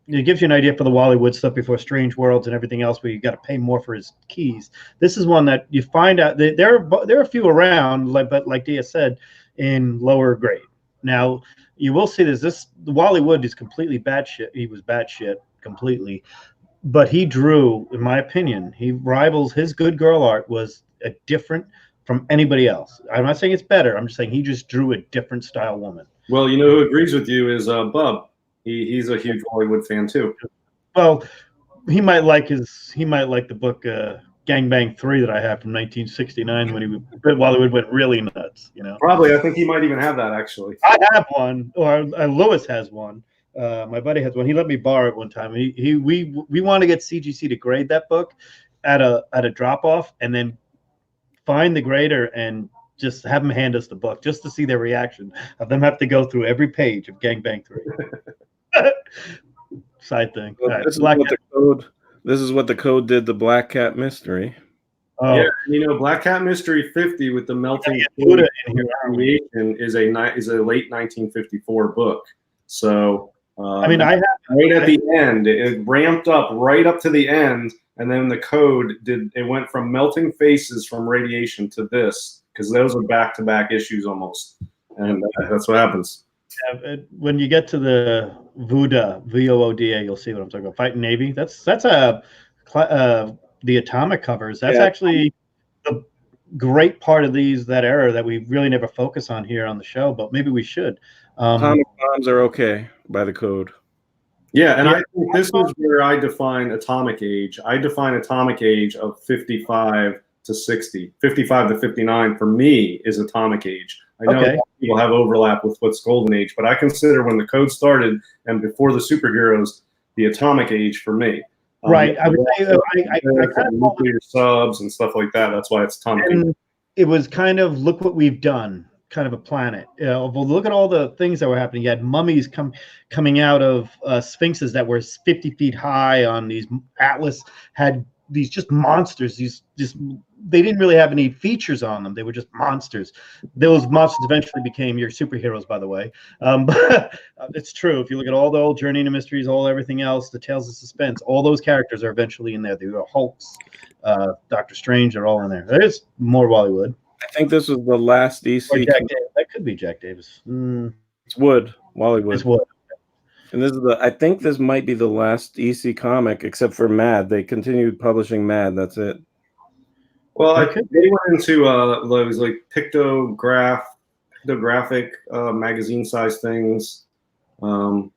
It gives you an idea for the Wally Wood stuff before Strange Worlds and everything else, where you got to pay more for his keys. This is one that you find out there are a few around, but like Dia said, in lower grade. Now you will see the Wally Wood is completely bad shit. He was bad shit completely, but he drew, in my opinion, he rivals his Good Girl art was a different from anybody else. I'm not saying it's better. I'm just saying he just drew a different style woman. Well, you know who agrees with you is Bub. He's a huge Hollywood fan too. Well, he might like the book Gang Bang 3 that I have from 1969 when Wally went really nuts. You know, probably. I think he might even have that actually. I have one, or Lewis has one. My buddy has one. He let me borrow it one time. We want to get CGC to grade that book at a drop off, and then find the grader and just have them hand us the book just to see their reaction of them have to go through every page of Gang Bang 3. Side thing. Well, this is what the code did to Black Cat Mystery. Oh. Yeah, you know, Black Cat Mystery 50 with the melting Buddha in here is a late 1954 book. So I mean, I have right at the end, it ramped up right up to the end, and then the code went from melting faces from radiation to this, because those are back-to-back issues almost, and that's what happens. When you get to the Vooda, Vooda, you'll see what I'm talking about. Fighting Navy. That's the Atomic covers. That's actually the great part of that era that we really never focus on here on the show, but maybe we should. Atomic bombs are okay by the code. Yeah, and I think this is where I define atomic age. I define atomic age of 55 to 60. 55 to 59 for me is atomic age. I know a lot of people have overlap with what's golden age, but I consider when the code started and before the superheroes, the atomic age for me. Right. I would say I kind of nuclear subs and stuff like that. That's why it's tonking. and it was kind of look what we've done, kind of a planet. Well, look at all the things that were happening. You had mummies coming out of sphinxes that were 50 feet high on these. Atlas had these just monsters. These just they didn't really have any features on them. They were just monsters. Those monsters eventually became your superheroes, by the way. But it's true. If you look at all the old Journey into Mysteries, everything else, the Tales of Suspense, all those characters are eventually in there. They were Hulks, Doctor Strange, they're all in there. There's more Wally Wood. I think this was the last DC. Or Jack Davis. That could be Jack Davis. It's Wood, Wally Wood. It's Wood. And this is I think this might be the last EC comic, except for Mad. They continued publishing Mad. That's it. Well, they went into those like pictographic magazine size things. You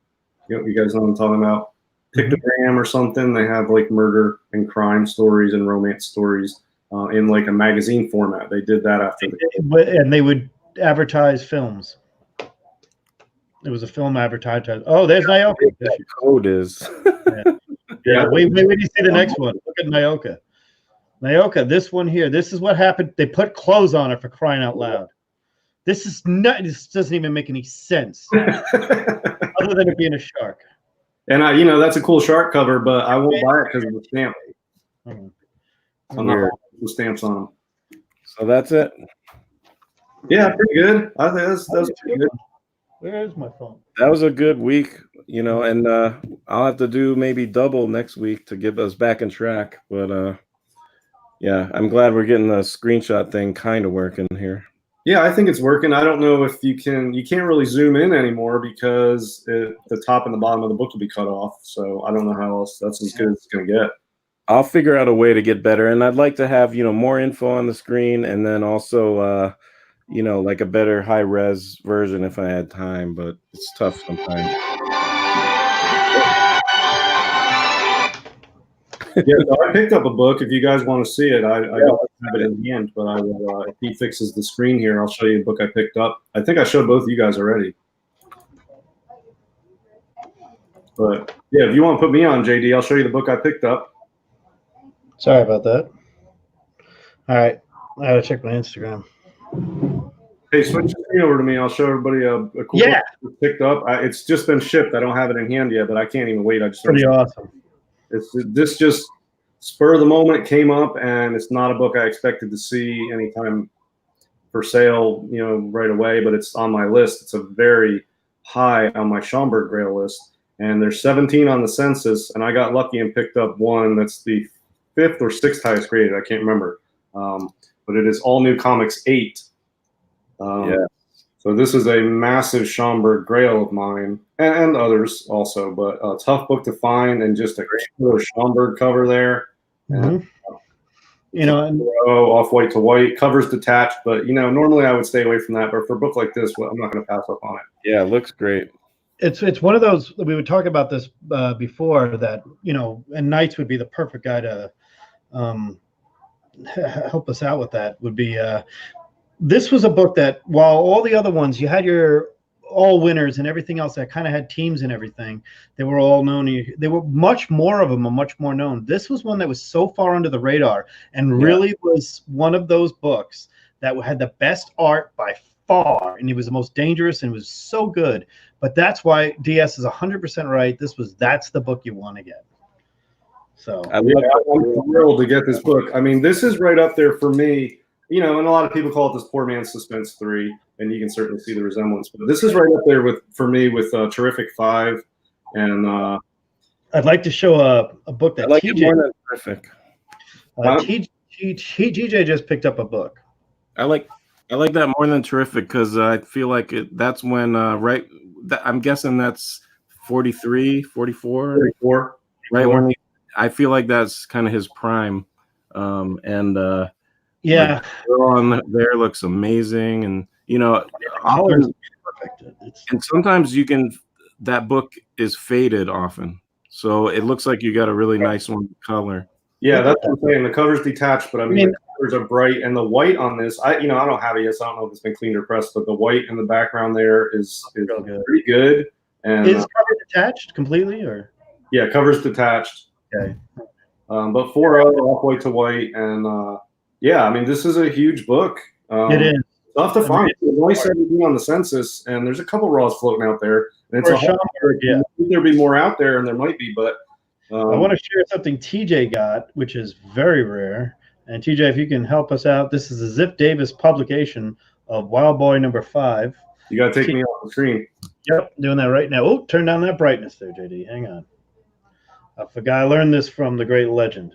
guys know what I'm talking about? Pictogram or something. They have like murder and crime stories and romance stories in like a magazine format. They did that after and they would advertise films. It was a film advertised. Oh, there's Nyoka. That code is. Yeah. Wait till you see the next one. Look at Nyoka. Nyoka, this one here. This is what happened. They put clothes on her, for crying out loud. This is not. This doesn't even make any sense, other than it being a shark. And that's a cool shark cover, but I won't buy it because of the stamp. I'm not buying the stamps on them. So that's it. Yeah, pretty good. I think that's pretty good. Where is my phone? That was a good week, and I'll have to do maybe double next week to get us back in track. But yeah, I'm glad we're getting the screenshot thing kind of working here. Yeah, I think it's working. I don't know if you can't really zoom in anymore because the top and the bottom of the book will be cut off. So I don't know how else that's as good as it's going to get. I'll figure out a way to get better. And I'd like to have, more info on the screen and then also, like a better high res version if I had time, but it's tough sometimes. Yeah, so I picked up a book. If you guys want to see it, I don't have it in hand, but I will. If he fixes the screen here, I'll show you a book I picked up. I think I showed both of you guys already. But yeah, if you want to put me on, JD, I'll show you the book I picked up. Sorry about that. All right, I gotta check my Instagram. Hey, switch the screen over to me. I'll show everybody a cool book I picked up. It's just been shipped. I don't have it in hand yet, but I can't even wait. Pretty awesome. This just spur of the moment came up, and it's not a book I expected to see anytime for sale, right away. But it's on my list. It's a very high on my Schomburg Grail list, and there's 17 on the census, and I got lucky and picked up one that's the 5th or 6th highest graded. I can't remember, but it is All New Comics 8. So this is a massive Schomburg Grail of mine and others also, but a tough book to find and just a killer Schomburg cover there. And, off white to white, covers detached, but normally I would stay away from that. But for a book like this, I'm not going to pass up on it. Yeah, it looks great. It's one of those, we would talk about this before, that and Knights would be the perfect guy to help us out with that. Would be this was a book that, while all the other ones, you had your all winners and everything else that kind of had teams and everything, they were all known. They were much more of them and much more known. This was one that was so far under the radar and really was one of those books that had the best art by far, and it was the most dangerous and it was so good. But that's why DS is 100% right. That's the book you want to get. So I'm thrilled to get this book. I mean, this is right up there for me. And a lot of people call it this Poor Man's Suspense 3, and you can certainly see the resemblance. But this is right up there for me with Terrific 5, and I'd like to show a book that I like it more than Terrific. TJ just picked up a book. I like that more than Terrific because I feel like that's when I'm guessing that's 43, 44. 44. Right when I feel like that's kind of his prime, yeah, like, the girl on there looks amazing, and often, and sometimes that book is faded often, so it looks like you got a really nice one color. Yeah, that's what I'm saying. The cover's detached, but I mean the colors are bright, and the white on this, I don't have it yet, so I don't know if it's been cleaned or pressed, but the white in the background there is pretty good. And is cover detached completely, or? Yeah, cover's detached. Okay. But 4.0 Off-White to White, and yeah, I mean, this is a huge book. It is. Tough to find. There's only 17 on the census, and there's a couple raws floating out there. And it's Yeah. There'd be more out there, and there might be, but I want to share something TJ got, which is very rare. And TJ, if you can help us out, this is a Zip Davis publication of Wild Boy number 5. You got to take me off the screen. Yep, doing that right now. Oh, turn down that brightness there, JD. Hang on. I forgot. I learned this from the great legend.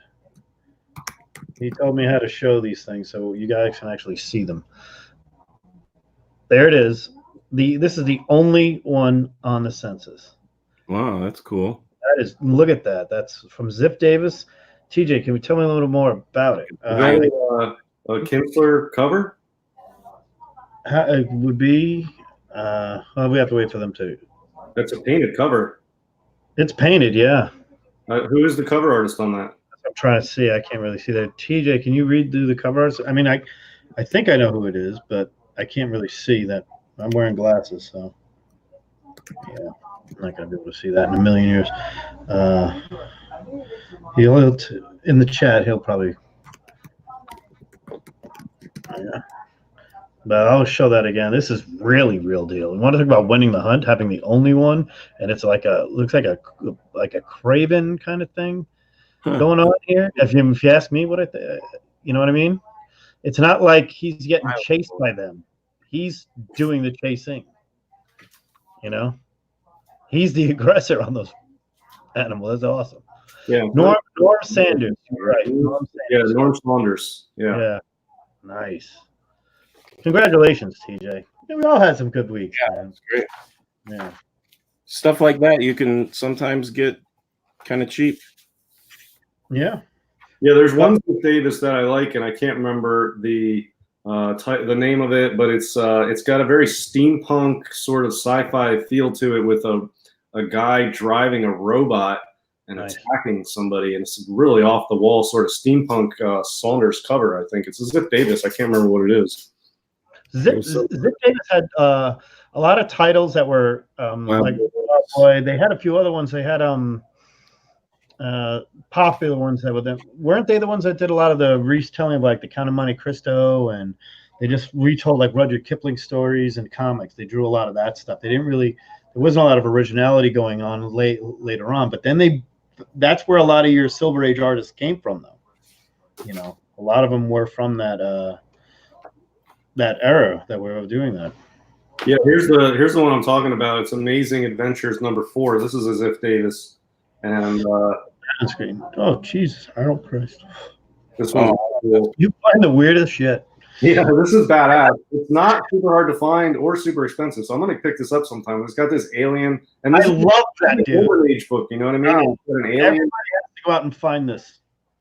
He told me how to show these things so you guys can actually see them. There it is. This is the only one on the census. Wow, that's cool. That is, look at that. That's from Zip Davis. TJ, can you tell me a little more about it? Is that a Kinsler cover? It would be. Well, we have to wait for them to. That's a painted cover. It's painted, yeah. Who is the cover artist on that? I'm trying to see. I can't really see that. TJ, can you read through the cover arts? I mean, I think I know who it is, but I can't really see that. I'm wearing glasses, so yeah, I'm not gonna be able to see that in a million years. He'll in the chat. He'll probably. Yeah. But I'll show that again. This is really real deal. You want to talk about winning the hunt, having the only one, and it's like looks like a Craven kind of thing going on here. If you ask me what I think, you know what I mean? It's not like he's getting chased by them. He's doing the chasing. You know, he's the aggressor on those animals. That's awesome. Yeah, Norm Sanders. You're right. Norm Sanders. Yeah, Norm Saunders. Yeah. Yeah. Nice. Congratulations, TJ. Yeah, we all had some good weeks. Yeah, man. that's great. Yeah. Stuff like that you can sometimes get kind of cheap. Yeah. Yeah, there's one with Davis that I like, and I can't remember the name of it, but it's got a very steampunk sort of sci-fi feel to it, with a guy driving a robot and attacking somebody, and it's really off the wall sort of steampunk Saunders cover. I think it's a Zip Davis. I can't remember what it is. Zip Davis had a lot of titles that were like Wild Boy. They had a few other ones. They had popular ones that were them. Weren't they the ones that did a lot of the retelling of like the Count of Monte Cristo, and they just retold like Rudyard Kipling stories and comics. They drew a lot of that stuff. They didn't really. There wasn't a lot of originality going on later on, but then that's where a lot of your Silver Age artists came from, though. You know, a lot of them were from that era that we were doing that. Yeah, here's the one I'm talking about. It's Amazing Adventures number 4. This is a Zip Davis, and screen. Oh Jesus, Harold Christ! This one's cool. You find the weirdest shit. Yeah, this is badass. It's not super hard to find or super expensive, so I'm gonna pick this up sometime. It's got this alien, and I love that dude. Golden Age book. You know what I mean? Wow. It's got an alien. Everybody has to go out and find this.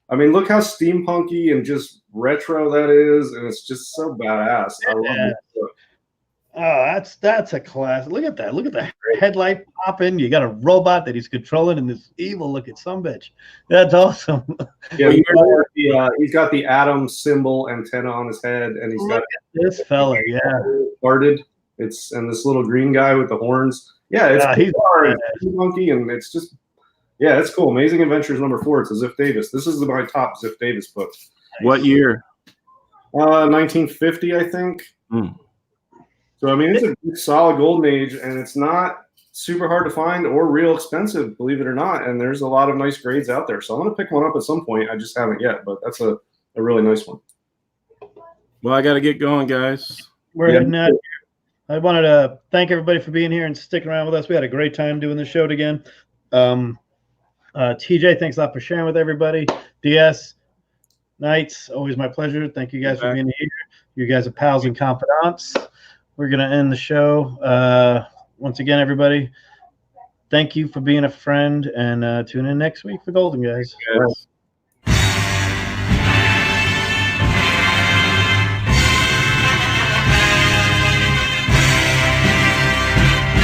I mean, look how steampunky and just retro that is, and it's just so badass. I love it. Oh, that's a class. Look at that. Look at the headlight popping. You got a robot that he's controlling, and this evil looking sumbitch. That's awesome. Yeah, he's got the atom symbol antenna on his head, and he's got this fella. Yeah, guarded. And this little green guy with the horns. Yeah, it's monkey, and it's just it's cool. Amazing Adventures number 4. It's a Zip Davis. This is my top Zip Davis book. What year? 1950, I think. So I mean, it's a solid golden age, and it's not super hard to find or real expensive, believe it or not. And there's a lot of nice grades out there. So I'm gonna pick one up at some point. I just haven't yet, but that's a really nice one. Well, I got to get going, guys. We're heading out. I wanted to thank everybody for being here and sticking around with us. We had a great time doing the show again. TJ, thanks a lot for sharing with everybody. DS, Knights, always my pleasure. Thank you guys for being here. You guys are pals and confidants. We're going to end the show. Once again, everybody, thank you for being a friend, and tune in next week for Golden, guys.